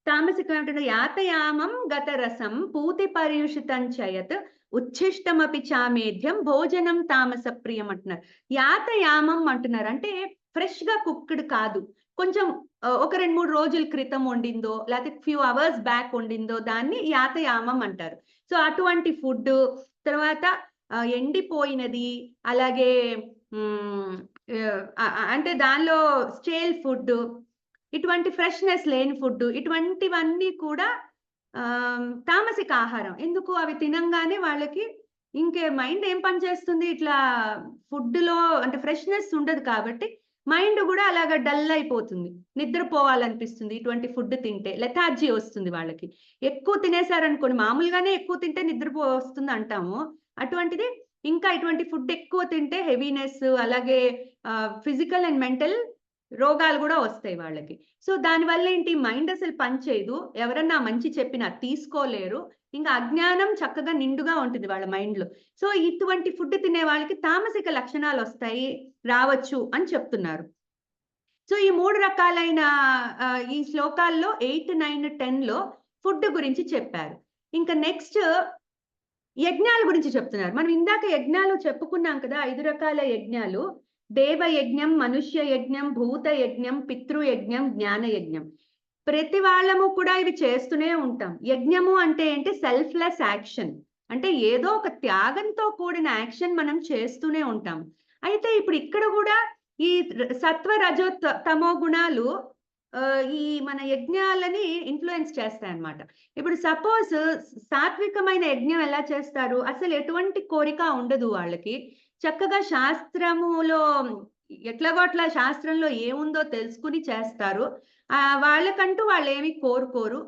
తామసికం ఏమిటంటే యాతయామం గతరసం పూతి పర్యుషితం చయత్ ఉచ్ఛిష్టమపి చామేధ్యం భోజనం తామస ప్రియం అంటున్నారు. యాతయామం అంటున్నారు. అంటే ఫ్రెష్‌గా కుక్డ్ కాదు. కొంచెం ఒక 2, 3 రోజుల క్రితం వండిందో, లేకపోతే ఫ్యూ అవర్స్ బ్యాక్ వండిందో దాన్ని యాతయామం అంటారు. సో అటువంటి ఫుడ్, తర్వాత ఎండిపోయినది, అలాగే అంటే దానిలో స్టేల్ ఫుడ్, ఇటువంటి ఫ్రెష్‌నెస్ లేని ఫుడ్, ఇటువంటివన్నీ కూడా తామసిక ఆహారం. ఎందుకు? అవి తినంగానే వాళ్ళకి ఇంకే మైండ్ ఏం పని చేస్తుంది? ఇట్లా ఫుడ్‌లో అంటే ఫ్రెష్‌నెస్ ఉండదు కాబట్టి మైండ్ గూడా అలాగా డల్ అయిపోతుంది. నిద్రపోవాలనిపిస్తుంది ఇటువంటి ఫుడ్ తింటే. లెథార్జీ వస్తుంది వాళ్ళకి. ఎక్కువ తినేసారనుకోండి, మామూలుగానే ఎక్కువ తింటే వస్తుంది అంటాము. అటువంటిది ఇంకా ఇటువంటి ఫుడ్ ఎక్కువ తింటే హెవీనెస్, అలాగే ఫిజికల్ అండ్ మెంటల్ రోగాలు గూడా వస్తాయి వాళ్ళకి. సో దానివల్ల ఏంటి? మైండ్ అసలు పని చేయదు. ఎవరన్నా మంచి చెప్పినా తీసుకోలేరు. ఇంకా అజ్ఞానం చక్కగా నిండుగా ఉంటుంది వాళ్ళ మైండ్‌లో. సో ఇటువంటి ఫుడ్ తినే వాళ్ళకి తామసిక లక్షణాలొస్తాయి, రావచ్చు అని చెప్తున్నారు. సో ఈ 3 రకాలైన ఈ శ్లోకాల్లో 8, 9, 10లో ఫుడ్ గురించి చెప్పారు. ఇంకా నెక్స్ట్ యజ్ఞాల గురించి చెప్తున్నారు. మనం ఇందాక యజ్ఞాలు చెప్పుకున్నాం కదా! 5 రకాల యజ్ఞాలు. దేవ యజ్ఞం, మనుష్య యజ్ఞం, భూత యజ్ఞం, పితృ యజ్ఞం, జ్ఞాన యజ్ఞం. ప్రతి వాళ్ళము కూడా ఇవి చేస్తూనే ఉంటాం. యజ్ఞము అంటే ఏంటి? Selfless action. అంటే ఏదో ఒక త్యాగంతో కూడిన యాక్షన్ మనం చేస్తూనే ఉంటాం. అయితే ఇప్పుడు ఇక్కడ గూడా ఈ సత్వ, రజో, తమో గుణాలు ఈ మన యజ్ఞాలని ఇన్‌ఫ్లూయెన్స్ చేస్తాయన్నమాట. ఇప్పుడు సపోజ్ సాత్వికమైన యజ్ఞం ఎలా చేస్తారు? అసలు ఎటువంటి కోరిక ఉండదు వాళ్ళకి. చక్కగా శాస్త్రములో ఎట్లాగో అట్లా శాస్త్రంలో ఏముందో తెలుసుకుని చేస్తారు. వాళ్ళకంటూ వాళ్ళేమి కోరుకోరు.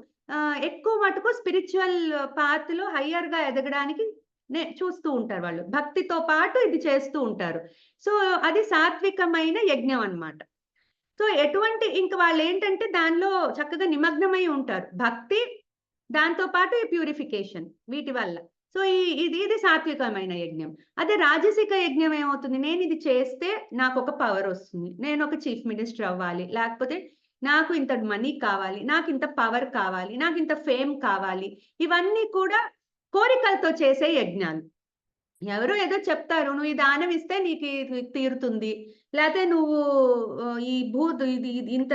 ఎక్కువ మటుకు స్పిరిచ్యువల్ పాత్‌లో హయ్యర్‌గా ఎదగడానికి చూస్తూ ఉంటారు వాళ్ళు. భక్తితో పాటు ఇది చేస్తూ ఉంటారు. సో, అది సాత్వికమైన యజ్ఞం అన్నమాట. సో, ఎటువంటి ఇంక వాళ్ళేంటంటే దానిలో చక్కగా నిమగ్నమై ఉంటారు. భక్తి, దాంతో పాటు ఈ ప్యూరిఫికేషన్ వీటి వల్ల. సో, ఇది సాత్వికమైన యజ్ఞం. అదే రాజసిక యజ్ఞం ఏమవుతుంది? నేనిది చేస్తే నాకొక పవరొస్తుంది. నేనొక చీఫ్ మినిస్టర్ అవ్వాలి. లేకపోతే నాకు ఇంత మనీ కావాలి. నాకింత పవర్ కావాలి. నాకింత ఫేమ్ కావాలి. ఇవన్నీ కూడా కోరికలతో చేసే యజ్ఞాలు. ఎవరో ఏదో చెప్తారు. నువ్వు ఈ దానం ఇస్తే నీకు ఇది తీరుతుంది. లేతే నువ్వు ఈ ఇది ఇది ఇంత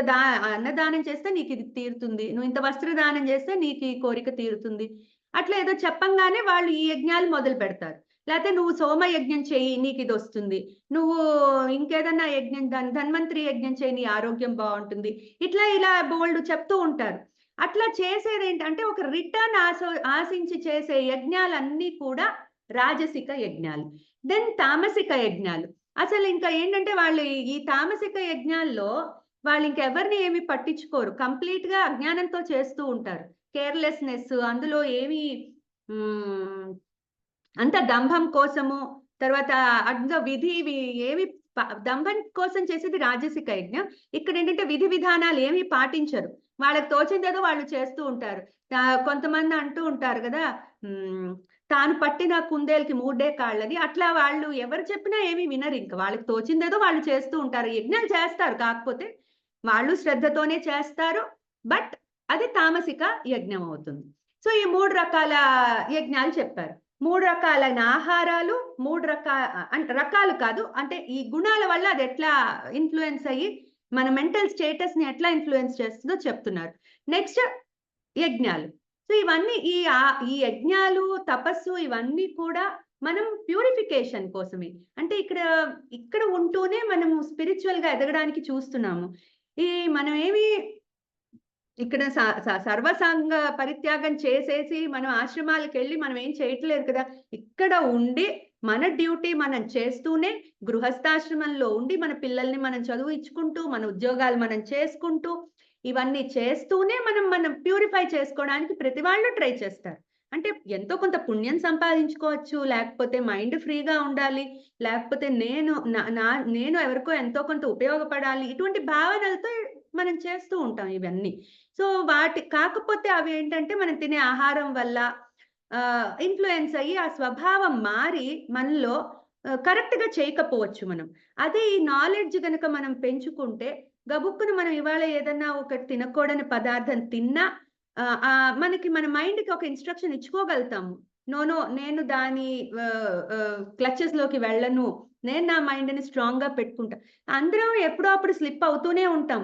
అన్నదానం చేస్తే నీకిది తీరుతుంది. నువ్వు ఇంత వస్త్రదానం చేస్తే నీకు ఈ కోరిక తీరుతుంది. అట్లా ఏదో చెప్పంగానే వాళ్ళు ఈ యజ్ఞాలు మొదలుపెడతారు. లేతే నువ్వు సోమ యజ్ఞం చెయ్యి నీకిదొస్తుంది. నువ్వు ఇంకేదన్నా యజ్ఞం ధన్వంతరి యజ్ఞం చెయ్యి నీ ఆరోగ్యం బావుంటుంది. ఇలా బోలెడు చెప్తూ ఉంటారు. అట్లా చేసేదేంటంటే ఒక రిటర్న్ ఆశించి చేసే యజ్ఞాలన్నీ కూడా రాజసిక యజ్ఞాలు. దెన్ తామసిక యజ్ఞాలు. అసలింకా ఏంటంటే వాళ్ళు ఈ తామసిక యజ్ఞాల్లో వాళ్ళింకెవరిని ఏమి పట్టించుకోరు. కంప్లీట్‌గా అజ్ఞానంతో చేస్తూ ఉంటారు. కేర్‌లెస్‌నెస్ అందులో ఏమి హ్మ్. అంతా దంభం కోసము, తర్వాత అందులో ఏవి దంభం కోసం చేసేది రాజసిక యజ్ఞం. ఇక్కడేంటంటే విధి విధానాలు ఏమి పాటించరు. వాళ్ళకి తోచిందేదో వాళ్ళు చేస్తూ ఉంటారు. కొంతమంది అంటూ ఉంటారు గదా! హ్మ్. తాను పట్టిన కుందేలుకి మూడే కాళ్ళని. అట్లా వాళ్ళు ఎవరు చెప్పినా ఏమి వినరింక. వాళ్ళకి తోచిందేదో వాళ్ళు చేస్తూ ఉంటారు. యజ్ఞాలు చేస్తారు. కాకపోతే వాళ్ళు శ్రద్ధతోనే చేస్తారు. బట్ అది తామసిక యజ్ఞం అవుతుంది. సో, ఈ 3 రకాల యజ్ఞాలు చెప్పారు. 3 రకాలైన ఆహారాలు, 3 అంటే రకాలు కాదు. అంటే ఈ గుణాల వల్ల అదెట్లా ఇన్‌ఫ్లూయెన్స్ అయ్యి మన మెంటల్ స్టేటస్‌ని ఎట్లా ఇన్‌ఫ్లూయెన్స్ చేస్తుందో చెప్తున్నారు. నెక్స్ట్ యజ్ఞాలు. సో, ఇవన్నీ ఈ యజ్ఞాలు, తపస్సు ఇవన్నీ కూడా మనం ప్యూరిఫికేషన్ కోసమే. అంటే ఇక్కడ ఉంటూనే మనము స్పిరిచ్యువల్‌గా ఎదగడానికి చూస్తున్నాము. ఈ మనమేమి ఇక్కడ స స సర్వసంగ పరిత్యాగం చేసేసి మనం ఆశ్రమాలకెళ్ళి మనం ఏం చేయట్లేదు కదా! ఇక్కడ ఉండి మన డ్యూటీ మనం చేస్తూనే గృహస్థాశ్రమంలో ఉండి మన పిల్లల్ని మనం చదువిచ్చుకుంటూ, మన ఉద్యోగాలు మనం చేసుకుంటూ, ఇవన్నీ చేస్తూనే మనం ప్యూరిఫై చేసుకోవడానికి ప్రతి వాళ్ళు ట్రై చేస్తారు. అంటే ఎంతో కొంత పుణ్యం సంపాదించుకోవచ్చు. లేకపోతే మైండ్ ఫ్రీగా ఉండాలి. లేకపోతే నేను ఎవరికో ఎంతో కొంత ఉపయోగపడాలి. ఇటువంటి భావనలతో మనం చేస్తూ ఉంటాం ఇవన్నీ. సో, కాకపోతే అవేంటంటే మనం తినే ఆహారం వల్ల ఇన్‌ఫ్లూయెన్స్ అయ్యి ఆ స్వభావం మారి మనలో కరెక్ట్‌గా చేయకపోవచ్చు మనం. అదే ఈ నాలెడ్జ్ గనక మనం పెంచుకుంటే గబుక్కున మనం ఇవాళ ఏదన్నా ఒకటి తినకూడని పదార్థం తిన్నా మనకి మన మైండ్‌కి ఒక ఇన్‌స్ట్రక్షన్ ఇచ్చుకోగలుగుతాము. నో, నేను దాని క్లచెస్‌లోకి వెళ్ళను. నేను నా మైండ్‌ని స్ట్రాంగ్‌గా పెట్టుకుంటా. అందరం ఎప్పుడో అప్పుడు స్లిప్ అవుతూనే ఉంటాం.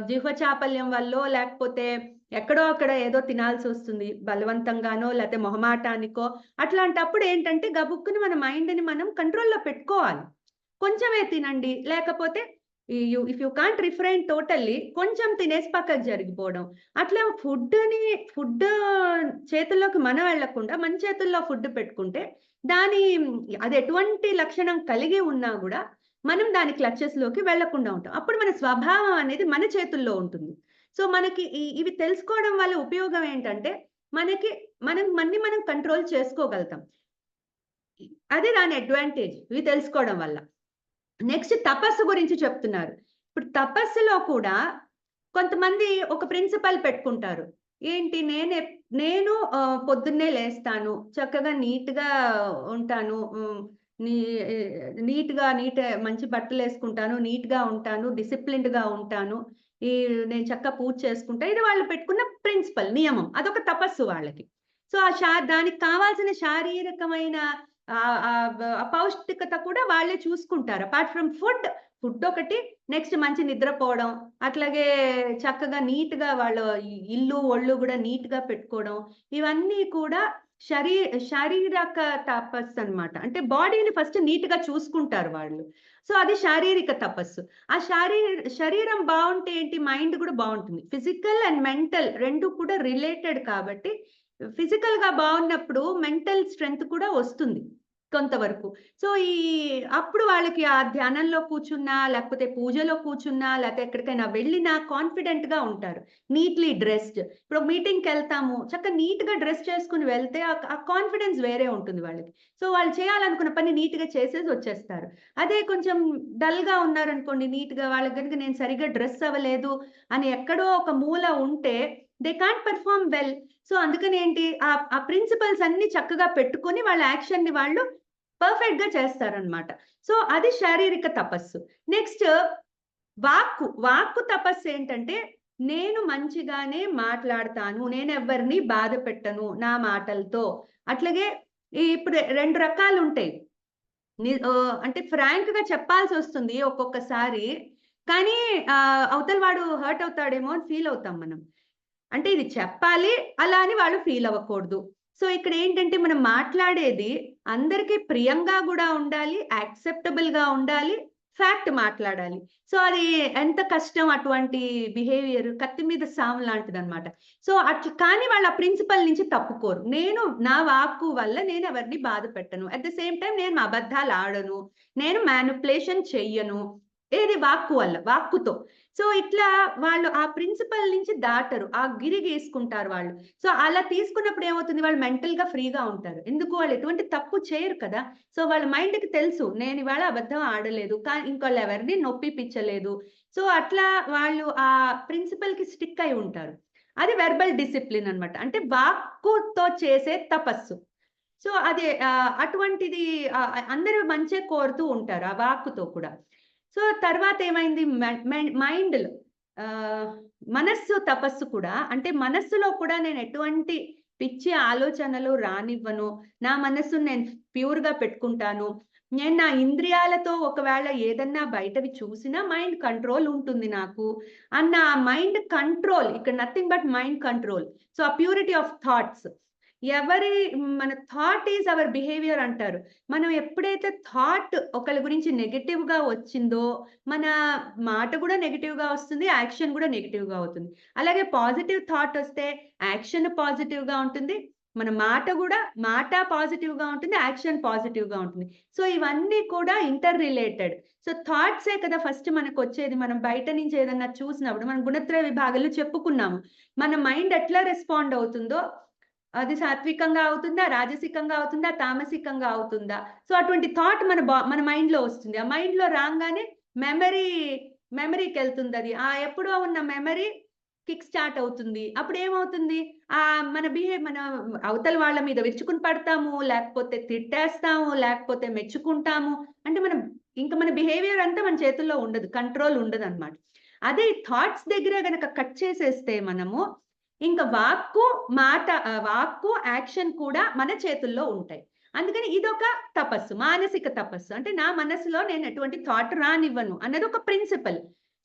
జిహ్వ చాపల్యం వల్లో, లేకపోతే ఎక్కడో అక్కడ ఏదో తినాల్సొస్తుంది. బలవంతంగానో, లేతే మొహమాటానికో, అట్లాంటప్పుడు ఏంటంటే గబుక్కున మన మైండ్‌ని మనం కంట్రోల్‌లో పెట్టుకోవాలి. కొంచెమే తినండి. లేకపోతే if you can't refrain totally కొంచెం తినేసి పక్కకు జరిగిపోవడం. అట్లా ఫుడ్ చేతుల్లోకి మనం వెళ్ళకుండా మన చేతుల్లో ఫుడ్ పెట్టుకుంటే దాని అది ఎటువంటి లక్షణం కలిగి ఉన్నా గూడా మనం దాని క్లచెస్‌లోకి వెళ్ళకుండా ఉంటాం. అప్పుడు మన స్వభావం అనేది మన చేతుల్లో ఉంటుంది. సో, మనకి ఇవి తెలుసుకోవడం వల్ల ఉపయోగం ఏంటంటే, మనకి మనం కంట్రోల్ చేసుకోగలుగుతాం. అదే దాని అడ్వాంటేజ్ ఇవి తెలుసుకోవడం వల్ల. నెక్స్ట్ తపస్సు గురించి చెప్తున్నారు. ఇప్పుడు తపస్సులో కూడా కొంతమంది ఒక ప్రిన్సిపల్ పెట్టుకుంటారు. ఏంటి నేను పొద్దున్నే లేస్తాను. చక్కగా నీట్‌గా ఉంటాను. నీ మంచి బట్టలేసుకుంటాను. నీట్‌గా ఉంటాను. డిసిప్లిన్డ్‌గా ఉంటాను. నేను చక్కగా పూజ చేసుకుంటా. ఇది వాళ్ళు పెట్టుకున్న ప్రిన్సిపల్ నియమం. అదొక తపస్సు వాళ్ళకి. సో, దానికి కావాల్సిన శారీరకమైన అపౌష్టికత కూడా వాళ్ళే చూసుకుంటారు. అపార్ట్ ఫ్రమ్ ఫుడ్ ఒకటి, నెక్స్ట్ మంచి నిద్రపోవడం, అట్లాగే చక్కగా నీట్‌గా వాళ్ళ ఇల్లు, ఒళ్ళు గూడా నీట్‌గా పెట్టుకోవడం. ఇవన్నీ కూడా శరీ శారీరక తపస్సనమాట. అంటే బాడీని ఫస్ట్ నీట్‌గా చూసుకుంటారు వాళ్ళు. సో, అది శారీరక తపస్సు. ఆ శరీరం బావుంటే ఏంటి మైండ్ గూడా బావుంటుంది. ఫిజికల్ అండ్ మెంటల్ 2 కూడా రిలేటెడ్ కాబట్టి ఫిజికల్‌గా బావున్నప్పుడు మెంటల్ స్ట్రెంత్ కూడా వస్తుంది. కొంతవరకు. సో, అప్పుడు వాళ్ళకి ఆ ధ్యానంలో కూర్చున్నా, లేకపోతే పూజలో కూర్చున్నా, లేతే ఎక్కడికైనా వెళ్ళినా కాన్ఫిడెంట్‌గా ఉంటారు. Neatly dressed. ఇప్పుడు మీటింగ్‌కెళ్తాము, చక్కగా నీట్‌గా డ్రెస్ చేసుకొని వెళ్తే ఆ కాన్ఫిడెన్స్ వేరే ఉంటుంది వాళ్ళకి. సో, వాళ్ళు చేయాలనుకున్న పని నీట్‌గా చేసేసి వచ్చేస్తారు. అదే కొంచెం డల్‌గా ఉన్నారనుకోండి, నీట్‌గా వాళ్ళకి గనుక నేను సరిగ్గా డ్రెస్ అవ్వలేదు అని ఎక్కడో ఒక మూల ఉంటే they can't perform well. So, అందుకనేంటి ఆ ప్రిన్సిపల్స్ అన్నీ చక్కగా పెట్టుకొని వాళ్ళ యాక్షన్‌ని వాళ్ళు పర్ఫెక్ట్‌గా చేస్తారనమాట. సో, అది శారీరక తపస్సు. నెక్స్ట్ వాక్కు తపస్సేంటంటే, నేను మంచిగానే మాట్లాడతాను. నేనెవ్వరిని బాధ పెట్టను నా మాటలతో. అట్లాగే ఇప్పుడు 2 రకాలుంటాయి. అంటే ఫ్రాంక్‌గా చెప్పాల్సొస్తుంది ఒక్కొక్కసారి. కానీ అవతల వాడు హర్ట్ అవుతాడేమో అని ఫీల్ అవుతాం మనం. అంటే ఇది చెప్పాలి, అలా అని వాళ్ళు ఫీల్ అవ్వకూడదు. సో, ఇక్కడేంటంటే మనం మాట్లాడేది అందరికి ప్రియంగా గూడా ఉండాలి, యాక్సెప్టబుల్‌గా ఉండాలి, ఫ్యాక్ట్ మాట్లాడాలి. సో, అది ఎంత కష్టం అటువంటి బిహేవియర్ కత్తి మీద సాము లాంటిదనమాట. సో, కానీ వాళ్ళు ఆ ప్రిన్సిపల్ నుంచి తప్పుకోరు. నా వాక్కు వల్ల నేనెవరిని బాధ పెట్టను. అట్ ద సేమ్ టైమ్ నేను అబద్ధాలాడను. నేను మానిప్యులేషన్ చెయ్యను. ఏది వాక్కు వల్ల, వాక్కుతో. సో, ఇట్లా వాళ్ళు ఆ ప్రిన్సిపల్ నుంచి దాటరు. ఆ గిరి గీసుకుంటారు వాళ్ళు. సో, అలా తీసుకున్నప్పుడు ఏమవుతుంది వాళ్ళు మెంటల్‌గా ఫ్రీగా ఉంటారు. ఎందుకు వాళ్ళు ఎటువంటి తప్పు చేయరు కదా! సో, వాళ్ళ మైండ్‌కి తెలుసు నేనివాళ అబద్ధం ఆడలేదు. ఇంకోళ్ళెవరిని నొప్పిపిచ్చలేదు. సో, అట్లా వాళ్ళు ఆ ప్రిన్సిపల్‌కి స్టిక్ అయి ఉంటారు. అది వెర్బల్ డిసిప్లిన్ అన్నమాట. అంటే వాక్కుతో చేసే తపస్సు. సో, అదే అటువంటిది అందరూ మంచే కోరుతూ ఉంటారు. ఆ వాక్కుతో కూడా. సో, తర్వాతేమైంది మైండ్‌లో ఆహ్, మనస్సు తపస్సు కూడా అంటే మనస్సులో కూడా నేను ఎటువంటి పిచ్చి ఆలోచనలు రానివ్వను. నా మనస్సుని నేను ప్యూర్‌గా పెట్టుకుంటాను. నేను నా ఇంద్రియాలతో ఒకవేళ ఏదన్నా బయటవి చూసినా మైండ్ కంట్రోల్ ఉంటుంది నాకు. అన్న మైండ్ కంట్రోల్ ఇక్కడ nothing but mind control. So, ఆ ప్యూరిటీ ఆఫ్ థాట్స్. మన థాట్ ఈస్ అవర్ బిహేవియర్ అంటారు. మనం ఎప్పుడైతే థాట్ ఒకళ్ళ గురించి నెగెటివ్‌గా వచ్చిందో, మన మాట గూడా నెగెటివ్‌గా వస్తుంది. యాక్షన్ గూడా నెగెటివ్‌గా అవుతుంది. అలాగే పాజిటివ్ థాట్ వస్తే యాక్షన్ పాజిటివ్‌గా ఉంటుంది. మన మాట పాజిటివ్‌గా ఉంటుంది. యాక్షన్ పాజిటివ్‌గా ఉంటుంది. సో, ఇవన్నీ కూడా ఇంటర్ రిలేటెడ్. సో, థాట్సే కదా ఫస్ట్ మనకొచ్చేది. మనం బయట నుంచి ఏదన్నా చూసినప్పుడు మనం గుణత్రయ విభాగాల్లో చెప్పుకున్నాము. మన మైండ్ ఎట్లా రెస్పాండ్ అవుతుందో అది సాత్వికంగా అవుతుందా? రాజసికంగా అవుతుందా? తామసికంగా అవుతుందా? సో, అటువంటి థాట్ మన మైండ్‌లో వస్తుంది. ఆ మైండ్‌లో రాంగానే మెమరీ మెమరీకెళ్తుందది. ఎప్పుడో ఉన్న మెమరీ కిక్ స్టార్ట్ అవుతుంది. అప్పుడేమవుతుంది? మన అవతల వాళ్ళ మీద విరుచుకుని పడతాము, లేకపోతే తిట్టేస్తాము, లేకపోతే మెచ్చుకుంటాము. అంటే మన బిహేవియర్ అంతా మన చేతుల్లో ఉండదు. కంట్రోల్ ఉండదనమాట. అదే థాట్స్ దగ్గర గనక కట్ చేసేస్తే మనము ఇంక వాక్కు, యాక్షన్ కూడా మన చేతుల్లో ఉంటాయి. అందుకని ఇదొక తపస్సు. మానసిక తపస్సు. అంటే నా మనసులో నేను ఎటువంటి థాట్ రానివ్వను అన్నది ఒక ప్రిన్సిపల్.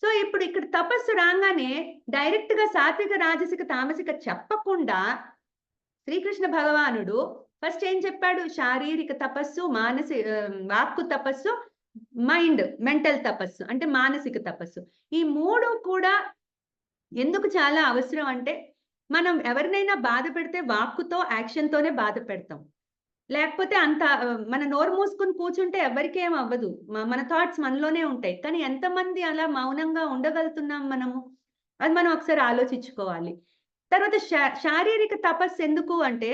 సో, ఇప్పుడు ఇక్కడ తపస్సు రాంగానే డైరెక్ట్‌గా సాత్విక, రాజసిక, తామసిక చెప్పకుండా శ్రీకృష్ణ భగవానుడు ఫస్ట్ ఏం చెప్పాడు? శారీరక తపస్సు, వాక్కు తపస్సు, మెంటల్ తపస్సు. అంటే మానసిక తపస్సు. ఈ 3 కూడా ఎందుకు చాలా అవసరం అంటే, మనం ఎవరినైనా బాధ పెడితే వాక్కుతో, యాక్షన్‌తోనే బాధ పెడతాం. లేకపోతే మన నోరు మూసుకొని కూర్చుంటే ఎవ్వరికేం అవ్వదు. మన థాట్స్ మనలోనే ఉంటాయి. కానీ ఎంతమంది అలా మౌనంగా ఉండగలుగుతున్నాం మనము? అది మనం ఒకసారి ఆలోచించుకోవాలి. తర్వాత శారీరక తపస్సు ఎందుకు అంటే,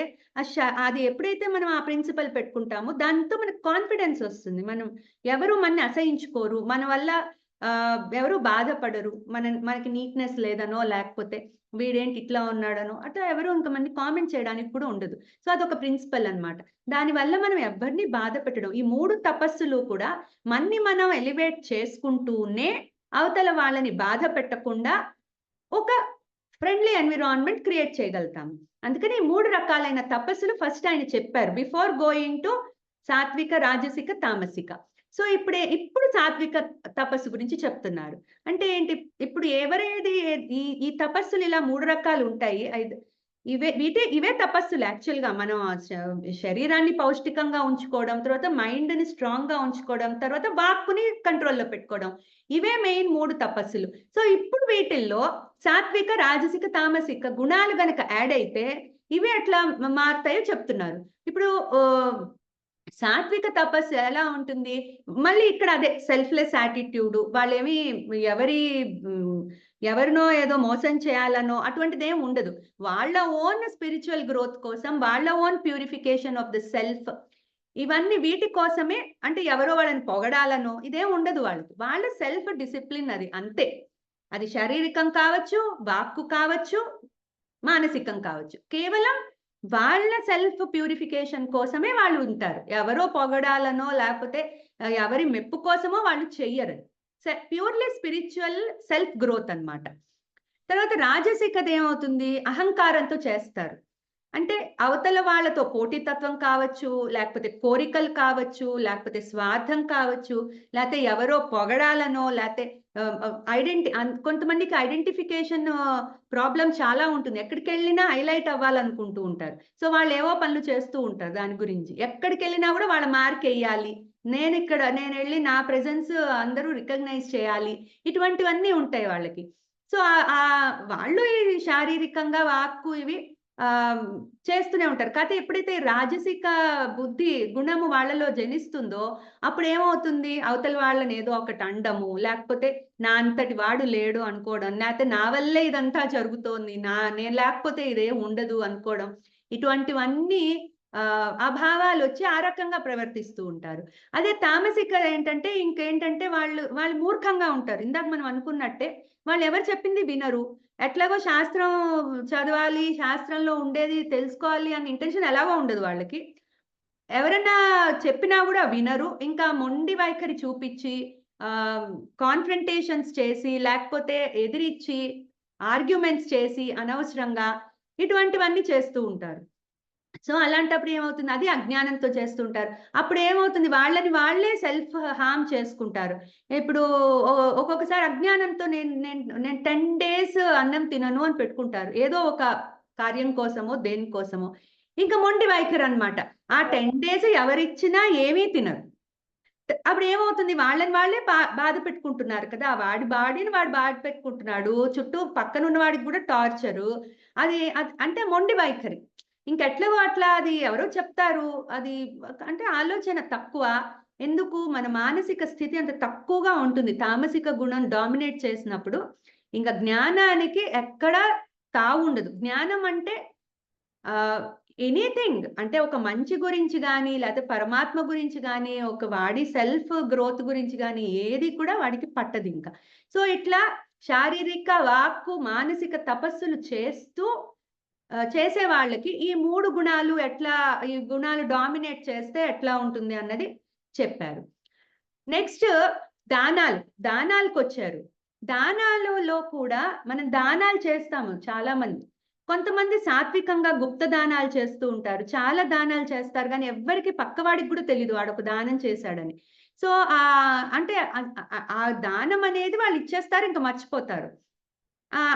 అది ఎప్పుడైతే మనం ఆ ప్రిన్సిపల్ పెట్టుకుంటామో, దాంతో మనకు కాన్ఫిడెన్స్ ఒస్తుంది. ఎవరు మనని అసహించుకోరు. మన వల్ల ఎవరు బాధపడరు. మనకి నీట్‌నెస్ లేదనో, లేకపోతే వీడేంటి ఇట్లా ఉన్నాడనో, అట్లా ఎవరు ఇంక మనని కామెంట్ చేయడానికి కూడా ఉండదు. సో, అదొక ప్రిన్సిపల్ అన్నమాట. దానివల్ల మనం ఎవ్వరిని బాధ పెట్టడం. ఈ 3 తపస్సులు కూడా మనం ఎలివేట్ చేసుకుంటూనే, అవతల వాళ్ళని బాధ పెట్టకుండా ఒక ఫ్రెండ్లీ ఎన్విరాన్మెంట్ క్రియేట్ చేయగలుగుతాము. అందుకని ఈ 3 రకాలైన తపస్సులు ఫస్ట్ ఆయన చెప్పారు. బిఫోర్ గోయింగ్ టు సాత్విక, రాజసిక, తామసిక. సో, ఇప్పుడు సాత్విక తపస్సు గురించి చెప్తున్నారు. అంటే ఏంటి? ఇప్పుడు ఎవరేది ఈ ఈ తపస్సులు ఇలా 3 రకాలుంటాయి. ఇవే తపస్సులు యాక్చువల్‌గా. మనం శరీరాన్ని పౌష్టికంగా ఉంచుకోవడం, తర్వాత మైండ్‌ని స్ట్రాంగ్‌గా ఉంచుకోవడం, తర్వాత వాక్కుని కంట్రోల్‌లో పెట్టుకోవడం. ఇవే మెయిన్ 3 తపస్సులు. సో, ఇప్పుడు వీటిల్లో సాత్విక, రాజసిక, తామసిక గుణాలు గనక యాడ్ అయితే ఇవి ఎట్లా మారుతాయో చెప్తున్నారు. ఇప్పుడు ఆహ్, సాత్విక తపస్సు ఎలా ఉంటుంది? మళ్ళీ ఇక్కడ అదే సెల్ఫ్‌లెస్ యాటిట్యూడ్. వాళ్ళేమి ఎవరి ఎవరినో ఏదో మోసం చేయాలనో అటువంటిదేం ఉండదు. వాళ్ళ ఓన్ స్పిరిచ్యువల్ గ్రోత్ కోసం, వాళ్ళ own purification of the self ఇవన్నీ వీటి కోసమే, అంటే ఎవరో వాళ్ళని పొగడాలనో ఇదేం ఉండదు వాళ్ళకి. వాళ్ళ సెల్ఫ్ డిసిప్లిన్ అది అంతే. అది శారీరకం కావచ్చు, వాక్కు కావచ్చు, మానసికం కావచ్చు. కేవలం వాళ్ళ సెల్ఫ్ ప్యూరిఫికేషన్ కోసమే వాళ్ళు ఉంటారు. ఎవరో పొగడాలనో లేకపోతే ఎవరి మెప్పు కోసమో వాళ్ళు చెయ్యరు. ప్యూర్‌లీ స్పిరిచ్యువల్ సెల్ఫ్ గ్రోత్ అన్నమాట. తర్వాత రాజసికదేమవుతుంది? అహంకారంతో చేస్తారు. అంటే అవతల వాళ్ళతో పోటీతత్వం కావచ్చు, లేకపోతే కోరికలు కావచ్చు, లేకపోతే స్వార్థం కావచ్చు, లేతే ఎవరో పొగడాలనో, లేతే కొంతమందికి ఐడెంటిఫికేషన్ ప్రాబ్లమ్ చాలా ఉంటుంది. ఎక్కడికెళ్ళినా హైలైట్ అవ్వాలనుకుంటూ ఉంటారు. సో, వాళ్ళేవో పనులు చేస్తూ ఉంటారు దాని గురించి. ఎక్కడికెళ్ళినా గూడా వాళ్ళ మార్కెయ్యాలి. నేనెళ్ళి నా ప్రెజెన్స్ అందరూ రికగ్నైజ్ చేయాలి. ఇటువంటివన్నీ ఉంటాయి వాళ్ళకి. సో, వాళ్ళు ఈ శారీరకంగా వాక్కు ఇవి చేస్తూనే ఉంటారు. కాతే ఎప్పుడైతే రాజసిక బుద్ధి గుణము వాళ్ళలో జనిస్తుందో, అప్పుడేమవుతుంది? అవతల వాళ్ళని ఏదో ఒకటి అనడము, లేకపోతే నా అంతటి వాడు లేడు అనుకోవడం, లేతే నా వల్లే ఇదంతా జరుగుతోంది. నేను లేకపోతే ఇదేం ఉండదు అనుకోవడం. ఇటువంటివన్నీ అభావాలొచ్చి ఆ రకంగా ప్రవర్తిస్తూ ఉంటారు. అదే తామసిక ఏంటంటే ఇంకేంటంటే వాళ్ళు మూర్ఖంగా ఉంటారు. ఇందాక మనం అనుకున్నట్టే వాళ్ళెవరు చెప్పింది వినరు. ఎట్లాగో శాస్త్రం చదవాలి, శాస్త్రంలో ఉండేది తెలుసుకోవాలి అన్న ఇంటెన్షన్ ఎలాగో ఉండదు వాళ్ళకి. ఎవరన్నా చెప్పినా గూడా వినరు. ఇంకా మొండి వైఖరి చూపిచ్చి కాన్ఫ్రంటేషన్స్ చేసి, లేకపోతే ఎదిరిచ్చి, ఆర్గ్యుమెంట్స్ చేసి అనవసరంగా ఇటువంటివన్నీ చేస్తూ ఉంటారు. సో, అలాంటప్పుడు ఏమవుతుంది? అది అజ్ఞానంతో చేస్తుంటారు. అప్పుడేమవుతుంది? వాళ్ళని వాళ్ళే సెల్ఫ్ హార్మ్ చేసుకుంటారు. ఇప్పుడు ఒక్కొక్కసారి అజ్ఞానంతో నేను 10 డేస్ అన్నం తినను అని పెట్టుకుంటారు. ఏదో ఒక కార్యం కోసమో, దేనికోసమో. ఇంక మొండి వైఖరనమాట. ఆ 10 డేస్ ఎవరిచ్చినా ఏమీ తినరు. అప్పుడేమవుతుంది? వాళ్ళని వాళ్ళే బాధ పెట్టుకుంటున్నారు కదా! వాడి బాడీని వాడు బాధ పెట్టుకుంటున్నాడు. చుట్టూ పక్కనున్న వాడికి గూడా టార్చరు. అంటే మొండి వైఖరి. ఇంకెట్లాగో అట్లా అది ఎవరో చెప్తారు. అది అంటే ఆలోచన తక్కువ. ఎందుకు మన మానసిక స్థితి అంత తక్కువగా ఉంటుంది. తామసిక గుణం డామినేట్ చేసినప్పుడు, ఇంక జ్ఞానానికి ఎక్కడ తావుండదు. జ్ఞానం అంటే ఆహ్, ఎనీథింగ్ అంటే ఒక మంచి గురించి గాని, లేతే పరమాత్మ గురించి గాని, ఒక వాడి సెల్ఫ్ గ్రోత్ గురించి గాని, ఏది కూడా వాడికి పట్టదింక. సో, ఇట్లా శారీరక, వాక్కు, మానసిక తపస్సులు చేస్తూ చేసే వాళ్ళకి ఈ 3 గుణాలు ఈ గుణాలు డామినేట్ చేస్తే ఎట్లా ఉంటుంది అన్నది చెప్పారు. నెక్స్ట్ దానాలు. దానాలకొచ్చారు. దానాలలో కూడా మనం దానాలు చేస్తాము చాలా మంది. కొంతమంది సాత్వికంగా గుప్త దానాలు చేస్తూ ఉంటారు. చాలా దానాలు చేస్తారు గానీ ఎవ్వరికీ పక్కవాడికి గూడా తెలీదు వాడొక దానం చేశాడని. సో, అంటే ఆ దానం అనేది వాళ్ళు ఇచ్చేస్తారు. ఇంక మర్చిపోతారు.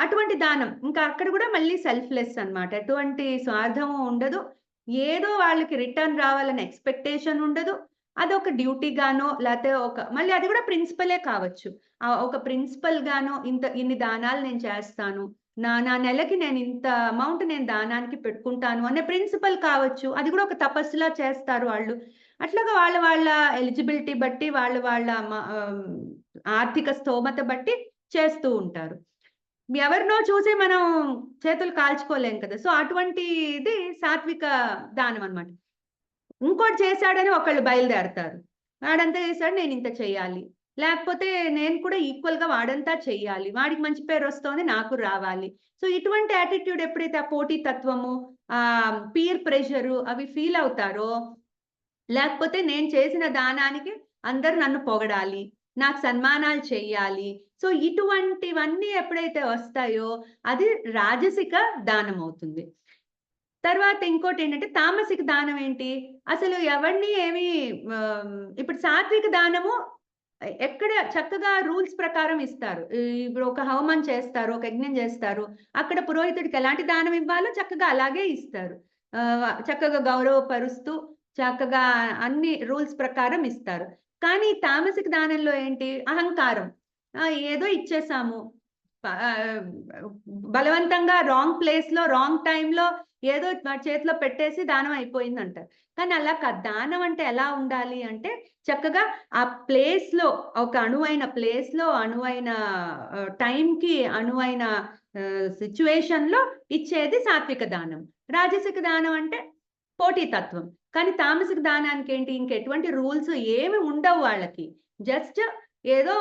అటువంటి దానం. ఇంకా అక్కడ గూడా మళ్ళీ సెల్ఫ్‌లెస్ అన్నమాట. ఎటువంటి స్వార్థము ఉండదు. ఏదో వాళ్ళకి రిటర్న్ రావాలనే ఎక్స్‌పెక్టేషన్ ఉండదు. అదొక డ్యూటీగానో లేతే మళ్ళీ అది గూడా ప్రిన్సిపలే కావచ్చు. ఒక ప్రిన్సిపల్‌గానో ఇన్ని దానాలు నేను చేస్తాను. నా నెలకి నేను ఇంత అమౌంట్ నేను దానానికి పెట్టుకుంటాను అనే ప్రిన్సిపల్ కావచ్చు. అది గూడా ఒక తపస్సులా చేస్తారు వాళ్ళు. అట్లాగా వాళ్ళ ఎలిజిబిలిటీ బట్టి వాళ్ళ ఆర్థిక స్తోమత బట్టి చేస్తూ ఉంటారు. ఎవరినో చూసి మనం చేతులు కాల్చుకోలేం కదా! సో, అటువంటిది సాత్విక దానం అన్నమాట. ఇంకోటి చేశాడని ఒకళ్ళు బయలుదేరతారు. వాడంతా చేశాడు నేనింత చెయ్యాలి. లేకపోతే నేను కూడా ఈక్వల్‌గా వాడంతా చెయ్యాలి. వాడికి మంచి పేరొస్తోంది నాకు రావాలి. సో, ఇటువంటి యాటిట్యూడ్ ఎప్పుడైతే ఆ పోటీ తత్వము, పీర్ ప్రెషరు అవి ఫీల్ అవుతారో, లేకపోతే నేను చేసిన దానానికి అందరూ నన్ను పొగడాలి. నాకు సన్మానాలు చెయ్యాలి. సో, ఇటువంటివన్నీ ఎప్పుడైతే వస్తాయో అది రాజసిక దానమవుతుంది. తర్వాత ఇంకోటేంటంటే తామసిక దానం ఏంటి? అసలు ఎవరిని ఏమి ఇప్పుడు సాత్విక దానము ఎక్కడ చక్కగా రూల్స్ ప్రకారం ఇస్తారు. ఇప్పుడు ఒక హోమం చేస్తారు, ఒక యజ్ఞం చేస్తారు. అక్కడ పురోహితుడికి ఎలాంటి దానం ఇవ్వాలో చక్కగా అలాగే ఇస్తారు. చక్కగా గౌరవపరుస్తూ, చక్కగా అన్ని రూల్స్ ప్రకారం ఇస్తారు. కానీ తామసిక దానంలో ఏంటి? అహంకారం. ఏదో ఇచ్చేసాము. బలవంతంగా రాంగ్ ప్లేస్‌లో, రాంగ్ టైమ్‌లో ఏదో వాడి చేతిలో పెట్టేసి దానం అయిపోయిందంటారు. కానీ అలా కాదు. దానం అంటే ఎలా ఉండాలి అంటే చక్కగా ఆ ప్లేస్‌లో ఒక అనువైన ప్లేస్‌లో, అనువైన టైంకి, అనువైన సిట్యుయేషన్‌లో ఇచ్చేది సాత్విక దానం. రాజసిక దానం అంటే పోటీతత్వం. కానీ తామసిక దానానికేంటి ఇంకెటువంటి రూల్స్ ఏమి ఉండవు వాళ్ళకి. జస్ట్ ఏదో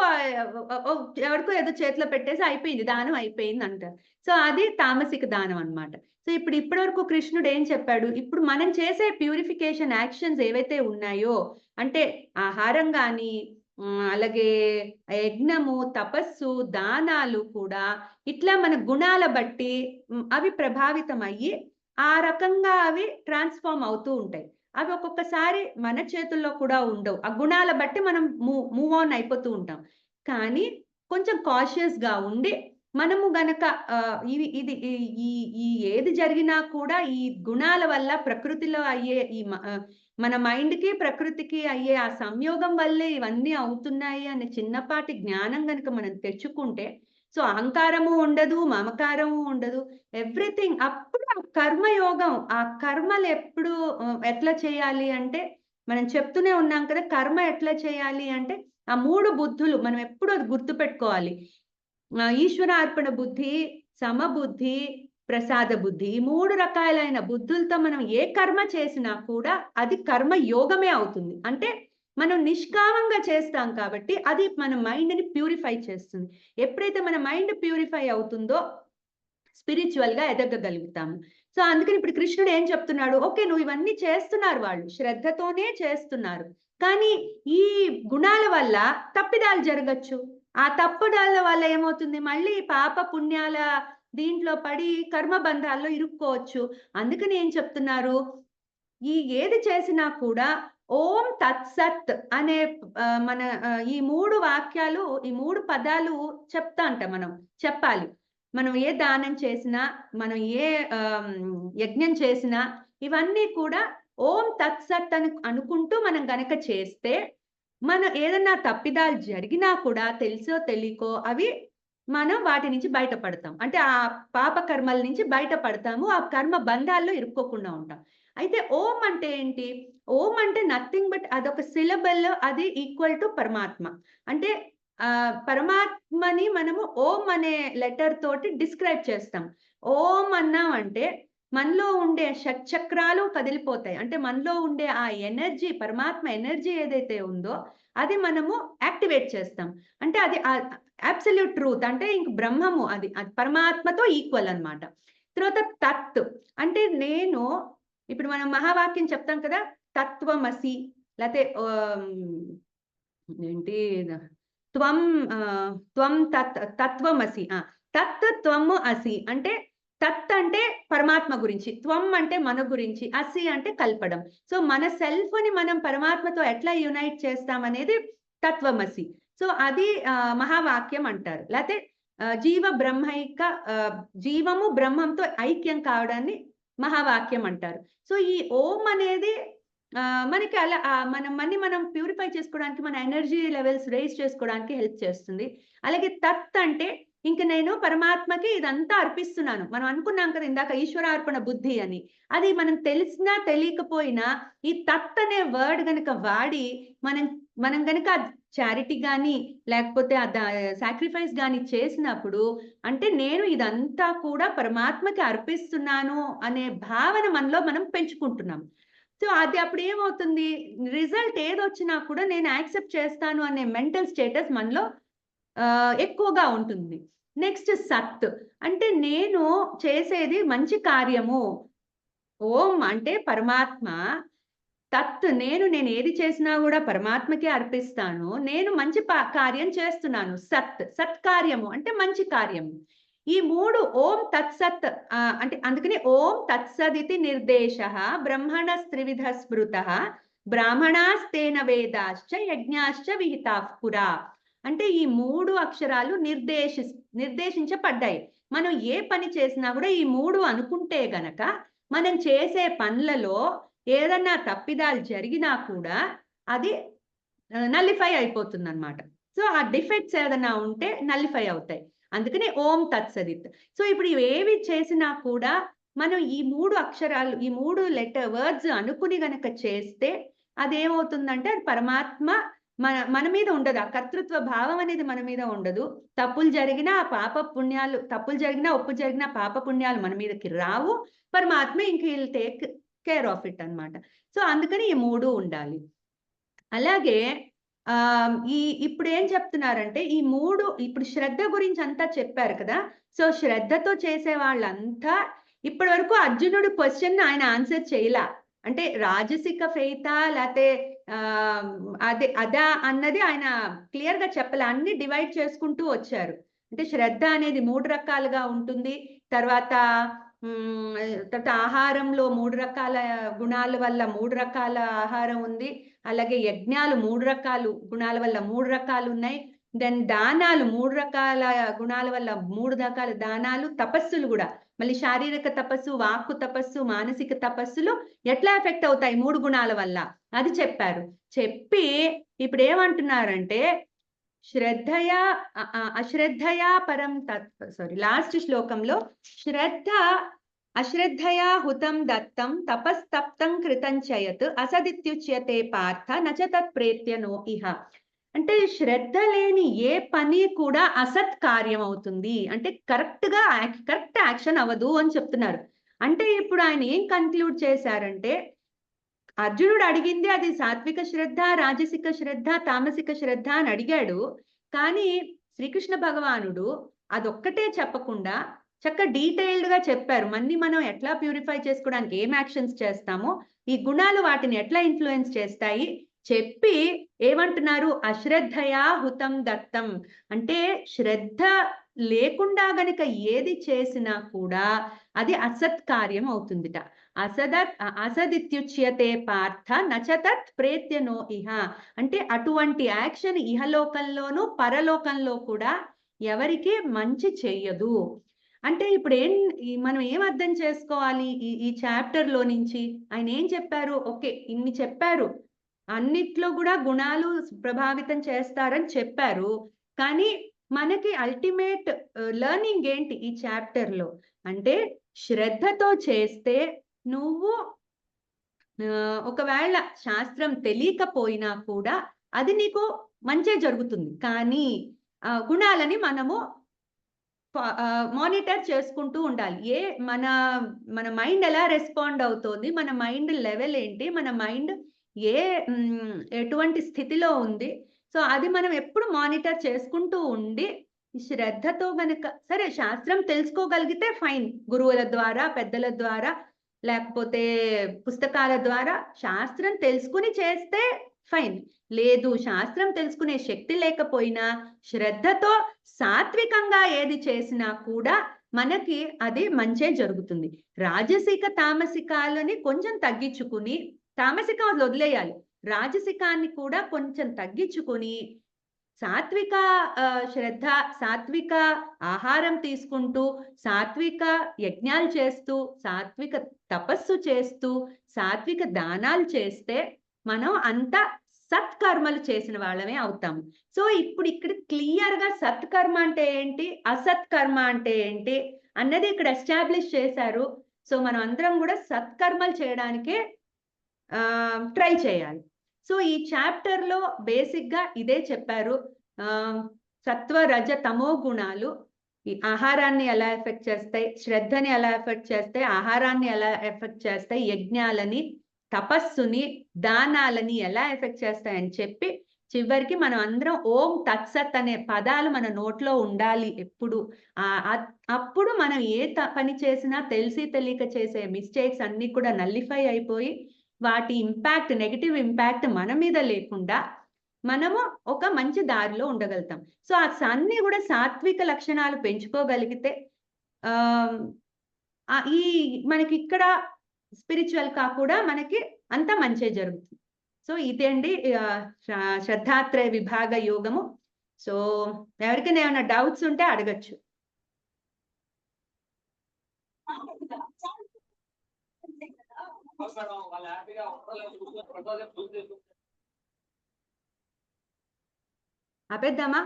ఎవరికో ఏదో చేతిలో పెట్టేసి అయిపోయింది. దానం అయిపోయిందంటారు. సో, అది తామసిక దానం అన్నమాట. సో, ఇప్పటి వరకు కృష్ణుడు ఏం చెప్పాడు? ఇప్పుడు మనం చేసే ప్యూరిఫికేషన్ యాక్షన్స్ ఏవైతే ఉన్నాయో, అంటే ఆహారం గాని, అలాగే యజ్ఞము, తపస్సు, దానాలు కూడా ఇట్లా మన గుణాల బట్టి అవి ప్రభావితమయ్యి, ఆ రకంగా అవి ట్రాన్స్‌ఫార్మ్ అవుతూ ఉంటాయి. అవి ఒక్కొక్కసారి మన చేతుల్లో కూడా ఉండవు. ఆ గుణాల బట్టి మనం మూవ్ ఆన్ అయిపోతూ ఉంటాం. కానీ కొంచెం కాషియస్‌గా ఉండి మనము గనక ఇవి ఇది ఈ ఈ ఈ ఏది జరిగినా కూడా ఈ గుణాల వల్ల ప్రకృతిలో అయ్యే మన మైండ్‌కి, ప్రకృతికి అయ్యే ఆ సంయోగం వల్లే ఇవన్నీ అవుతున్నాయి అనే చిన్నపాటి జ్ఞానం గనక మనం తెచ్చుకుంటే, సో అహంకారము ఉండదు, మమకారము ఉండదు. ఎవ్రీథింగ్ అప్పుడు ఆ కర్మయోగం, ఆ కర్మలెప్పుడు ఎట్లా చేయాలి అంటే, మనం చెప్తూనే ఉన్నాం కదా! కర్మ ఎట్లా చేయాలి అంటే, ఆ 3 బుద్ధులు మనం ఎప్పుడు అది గుర్తుపెట్టుకోవాలి. ఈశ్వరార్పణ బుద్ధి, సమబుద్ధి, ప్రసాద బుద్ధి. ఈ 3 రకాలైన బుద్ధులతో మనం ఏ కర్మ చేసినా కూడా అది కర్మ యోగమే అవుతుంది. అంటే మనం నిష్కామంగా చేస్తాం కాబట్టి అది మన మైండ్‌ని ప్యూరిఫై చేస్తుంది. ఎప్పుడైతే మన మైండ్ ప్యూరిఫై అవుతుందో స్పిరిచ్యువల్‌గా ఎదగగలుగుతాము. సో, అందుకని ఇప్పుడు కృష్ణుడు ఏం చెప్తున్నాడు? ఓకే. నువ్వు ఇవన్నీ చేస్తున్నారు వాళ్ళు. శ్రద్ధతోనే చేస్తున్నారు. కానీ ఈ గుణాల వల్ల తప్పిదాలు జరగొచ్చు. ఆ తప్పుదాల వల్ల ఏమవుతుంది? మళ్ళీ పాప పుణ్యాల దీంట్లో పడి కర్మ బంధాల్లో ఇరుక్కోవచ్చు. అందుకని ఏం చెప్తున్నారు? ఏది చేసినా కూడా ఓం తత్సత్ అనే మన ఈ 3 వాక్యాలు, ఈ 3 పదాలు చెప్తాంట మనం. చెప్పాలి. మనం ఏ దానం చేసినా, మనం ఏ యజ్ఞం చేసినా, ఇవన్నీ కూడా ఓం తత్సత్ అని అనుకుంటూ మనం గనక చేస్తే, మన ఏదన్నా తప్పిదాలు జరిగినా కూడా తెలుసో తెలియకో అవి మనం వాటి నుంచి బయటపడతాం. అంటే ఆ పాప కర్మల నుంచి బయటపడతాము. ఆ కర్మ బంధాల్లో ఇరుక్కోకుండా ఉంటాం. అయితే ఓం అంటే ఏంటి? ఓం అంటే నథింగ్ బట్ అదొక సిలబల్, అది ఈక్వల్ టు పరమాత్మ. అంటే పరమాత్మని మనము ఓం అనే లెటర్ తోటి డిస్క్రైబ్ చేస్తాం. ఓం అన్నామంటే మనలో ఉండే షట్‌చక్రాలు కదిలిపోతాయి. అంటే మనలో ఉండే ఆ ఎనర్జీ, పరమాత్మ ఎనర్జీ ఏదైతే ఉందో అది మనము యాక్టివేట్ చేస్తాం. అంటే అది అబ్సల్యూట్ ట్రూత్. అంటే ఇంక బ్రహ్మము అది. అది పరమాత్మతో ఈక్వల్ అన్నమాట. తర్వాత తత్ అంటే నేను ఇప్పుడు మనం మహావాక్యం చెప్తాం కదా! తత్వమసి లేతే ఏంటి త్వం త్వం తత్వమసి. తత్ త్వము అసి అంటే తత్ అంటే పరమాత్మ గురించి. త్వం అంటే మన గురించి. అసి అంటే కలపడం. సో, మన సెల్ఫ్‌ని మనం పరమాత్మతో ఎట్లా యునైట్ చేస్తామనేది తత్వమసి. సో, అది మహావాక్యం అంటారు. లేతే జీవ బ్రహ్మైక జీవము బ్రహ్మంతో ఐక్యం కావడాన్ని మహావాక్యం అంటారు. సో, ఈ ఓం అనేది మనకి అలా మనం ప్యూరిఫై చేసుకోవడానికి, మన ఎనర్జీ లెవెల్స్ రైజ్ చేసుకోవడానికి హెల్ప్ చేస్తుంది. అలాగే తత్ అంటే ఇంక నేను పరమాత్మకి ఇదంతా అర్పిస్తున్నాను. మనం అనుకున్నాం కదా ఇందాక ఈశ్వరార్పణ బుద్ధి అని. అది మనం తెలిసినా తెలియకపోయినా ఈ తత్ అనే వర్డ్ గనక వాడి మనం మనం గనక చారిటీ గాని, లేకపోతే సాక్రిఫైస్ గాని చేసినప్పుడు అంటే నేను ఇదంతా కూడా పరమాత్మకి అర్పిస్తున్నాను అనే భావన మనలో మనం పెంచుకుంటున్నాం. సో, అది అప్పుడేమవుతుంది, రిజల్ట్ ఏదొచ్చినా కూడా నేను యాక్సెప్ట్ చేస్తాను అనే మెంటల్ స్టేటస్ మనలో ఎక్కువగా ఉంటుంది. నెక్స్ట్ సత్. అంటే నేను చేసేది మంచి కార్యము. ఓం అంటే పరమాత్మ. నేనేది చేసినా గూడా పరమాత్మకే అర్పిస్తాను. నేను మంచి కార్యం చేస్తున్నాను. సత్కార్యము అంటే మంచి కార్యము. ఈ 3 ఓం తత్సత్ అంటే అందుకని ఓం తత్సదితి నిర్దేశః బ్రహ్మణస్త్రివిధ స్మృతః బ్రాహ్మణాస్తేన వేదాశ్చ యజ్ఞాశ్చ విహితాః పురా. అంటే ఈ 3 అక్షరాలు నిర్దేశించబడ్డాయి. మనం ఏ పని చేసినా గూడా ఈ 3 అనుకుంటే గనక మనం చేసే పనులలో ఏదన్నా తప్పిదాలు జరిగినా కూడా అది నల్లిఫై అయిపోతుందన్నమాట. సో, ఆ డిఫెక్ట్స్ ఏదన్నా ఉంటే నల్లిఫై అవుతాయి. అందుకని ఓం తత్సదిత్. సో, ఇప్పుడు ఇవేవి చేసినా కూడా మనం ఈ 3 అక్షరాలు, ఈ 3 వర్డ్స్ అనుకుని గనక చేస్తే అదేమవుతుందంటే అది పరమాత్మ మన మీద ఉండదు. ఆ కర్తృత్వ భావం అనేది మన మీద ఉండదు. తప్పులు జరిగినా తప్పులు జరిగినా, ఒప్పు జరిగినా పాప పుణ్యాలు మన మీదకి రావు. పరమాత్మ ఇంక will take care of it అన్నమాట. సో అందుకని ఈ 3 ఉండాలి. అలాగే ఇప్పుడేం చెప్తున్నారంటే ఈ 3 ఇప్పుడు శ్రద్ధ గురించి అంతా చెప్పారు కదా! సో శ్రద్ధతో చేసే వాళ్ళంతా ఇప్పటి వరకు అర్జునుడి క్వెషన్ ఆయన ఆన్సర్ చేయలా. అంటే రాజసిక ఫెయితా లేతే అదా అన్నది ఆయన క్లియర్‌గా చెప్పలే. అన్ని డివైడ్ చేసుకుంటూ వచ్చారు. అంటే శ్రద్ధ అనేది 3 రకాలుగా ఉంటుంది. తర్వాత ఆహారంలో 3 రకాల గుణాల వల్ల 3 రకాల ఆహారం ఉంది. అలాగే యజ్ఞాలు 3 రకాలు గుణాల వల్ల 3 రకాలున్నాయి. దెన్ దానాలు 3 రకాల గుణాల వల్ల 3 రకాల దానాలు, తపస్సులు గూడా. మళ్ళీ శారీరక తపస్సు, వాక్కు తపస్సు, మానసిక తపస్సులు ఎట్లా ఎఫెక్ట్ అవుతాయి 3 గుణాల వల్ల అది చెప్పారు. చెప్పి ఇప్పుడేమంటున్నారంటే శ్రద్ధయా అశ్రద్ధయా పరం లాస్ట్ శ్లోకంలో అశ్రద్ధయా హుతం దత్తం తపస్తప్తం కృతం చయత్ అసదిత్యుచ్యతే పార్థ నచ తత్ ప్రేత్యనో ఇహ. అంటే శ్రద్ధ లేని ఏ పని కూడా అసత్ కార్యం అవుతుంది. అంటే కరెక్ట్ యాక్షన్ అవ్వదు అని చెప్తున్నారు. అంటే ఇప్పుడు ఆయన ఏం కన్క్లూడ్ చేశారంటే అర్జునుడు అడిగింది అది సాత్విక శ్రద్ధ, రాజసిక శ్రద్ధ, తామసిక శ్రద్ధ అని అడిగాడు. కానీ శ్రీకృష్ణ భగవానుడు అదొక్కటే చెప్పకుండా డీటెయిల్డ్‌గా చెప్పారు. మనం ఎట్లా ప్యూరిఫై చేసుకోవడానికి ఏం యాక్షన్స్ చేస్తామో, ఈ గుణాలు వాటిని ఎట్లా ఇన్‌ఫ్లూయెన్స్ చేస్తాయి చెప్పి ఏమంటున్నారు? అశ్రద్ధయా హుతం దత్తం. అంటే శ్రద్ధ లేకుండా గనక ఏది చేసినా కూడా అది అసత్ కార్యం అవుతుందిట. అసదిత్యుచ్యతే పార్థ నచ తత్ ప్రేత్యనో ఇహ. అంటే అటువంటి యాక్షన్ ఇహలోకంలోనూ పరలోకంలో కూడా ఎవరికి మంచి చెయ్యదు. అంటే ఇప్పుడు మనం ఏం అర్థం చేసుకోవాలి ఈ చాప్టర్ లో నుంచి? ఆయన ఏం చెప్పారు? ఓకే, ఇన్ని చెప్పారు, అన్నిట్లో కూడా గుణాలు ప్రభావితం చేస్తారని చెప్పారు. కానీ మనకి అల్టిమేట్ లెర్నింగ్ ఏంటి ఈ చాప్టర్ లో అంటే శ్రద్ధతో చేస్తే నువ్వు ఒకవేళ శాస్త్రం తెలియకపోయినా కూడా అది నీకు మంచే జరుగుతుంది. కానీ గుణాలని మనము మానిటర్ చేసుకుంటూ ఉండాలి. మన మైండ్ ఎలా రెస్పాండ్ అవుతోంది, మన మైండ్ లెవెల్ ఏంటి, మన మైండ్ ఎటువంటి స్థితిలో ఉంది. సో అది మనం ఎప్పుడు మానిటర్ చేసుకుంటూ ఉండి శ్రద్ధతో గనక సరే శాస్త్రం తెలుసుకోగలిగితే ఫైన్, గురువుల ద్వారా, పెద్దల ద్వారా, లేకపోతే పుస్తకాల ద్వారా శాస్త్రం తెలుసుకుని చేస్తే ఫైన్. లేదు, శాస్త్రం తెలుసుకునే శక్తి లేకపోయినా శ్రద్ధతో సాత్వికంగా ఏది చేసినా కూడా మనకి అది మంచే జరుగుతుంది. రాజసిక తామసికాలని కొంచెం తగ్గించుకుని, తామసికం వదిలేయాలి, రాజసికాన్ని కూడా కొంచెం తగ్గించుకుని సాత్విక శ్రద్ధ, సాత్విక ఆహారం తీసుకుంటూ, సాత్విక యజ్ఞాలు చేస్తూ, సాత్విక తపస్సు చేస్తూ, సాత్విక దానాలు చేస్తే మనం అంతా సత్కర్మలు చేసిన వాళ్ళమే అవుతాము. సో ఇప్పుడు ఇక్కడ క్లియర్ గా సత్కర్మ అంటే ఏంటి, అసత్కర్మ అంటే ఏంటి అన్నది ఇక్కడ ఎస్టాబ్లిష్ చేశారు. సో మనం అందరం కూడా సత్కర్మలు చేయడానికే ట్రై చేయాలి. సో ఈ చాప్టర్ లో బేసిక్ గా ఇదే చెప్పారు. సత్వ రజ తమో గుణాలు ఈ ఆహారాన్ని ఎలా ఎఫెక్ట్ చేస్తాయి, శ్రద్ధని ఎలా ఎఫెక్ట్ చేస్తాయి, ఆహారాన్ని ఎలా ఎఫెక్ట్ చేస్తాయి, యజ్ఞాలని, తపస్సుని, దానాలని ఎలా ఎఫెక్ట్ చేస్తాయని చెప్పి చివరికి మనం అందరం ఓం తత్సత్ అనే పదాలు మన నోట్లో ఉండాలి ఎప్పుడు. అప్పుడు మనం ఏ పని చేసినా తెలిసి తెలియక చేసే మిస్టేక్స్ అన్ని కూడా నల్లిఫై అయిపోయి వాటి ఇంపాక్ట్, నెగటివ్ ఇంపాక్ట్ మన మీద లేకుండా మనము ఒక మంచి దారిలో ఉండగలుగుతాం. సో అన్ని కూడా సాత్విక లక్షణాలు పెంచుకోగలిగితే ఈ మనకి ఇక్కడ స్పిరిచువల్ గా కూడా మనకి అంత మంచి జరుగుతుంది. సో ఇదేండి శ్రద్ధాత్రయ విభాగ యోగము. సో ఎవరికైనా ఏమైనా డౌట్స్ ఉంటే అడగచ్చు. ఆపేద్దామా?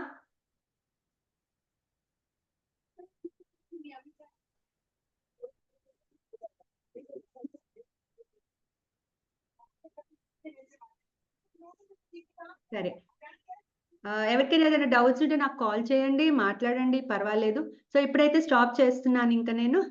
సరే. ఎవరికైనా ఏదైనా డౌట్స్ ఉంటే నాకు కాల్ చేయండి, మాట్లాడండి పర్వాలేదు. సో, ఇప్పుడైతే స్టాప్ చేస్తున్నాను ఇంక నేను.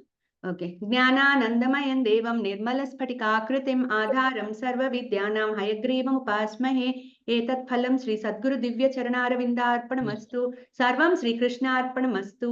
ఓకే. జ్ఞానానందమయం దేవం నిర్మలస్ఫటికాకృతిం ఆధారం సర్వవిద్యానాం హయగ్రీవముపాస్మహే ఏతత్ ఫలం శ్రీ సద్గురు దివ్య చరణారవిందార్పణమస్తు. సర్వం శ్రీకృష్ణార్పణమస్తు.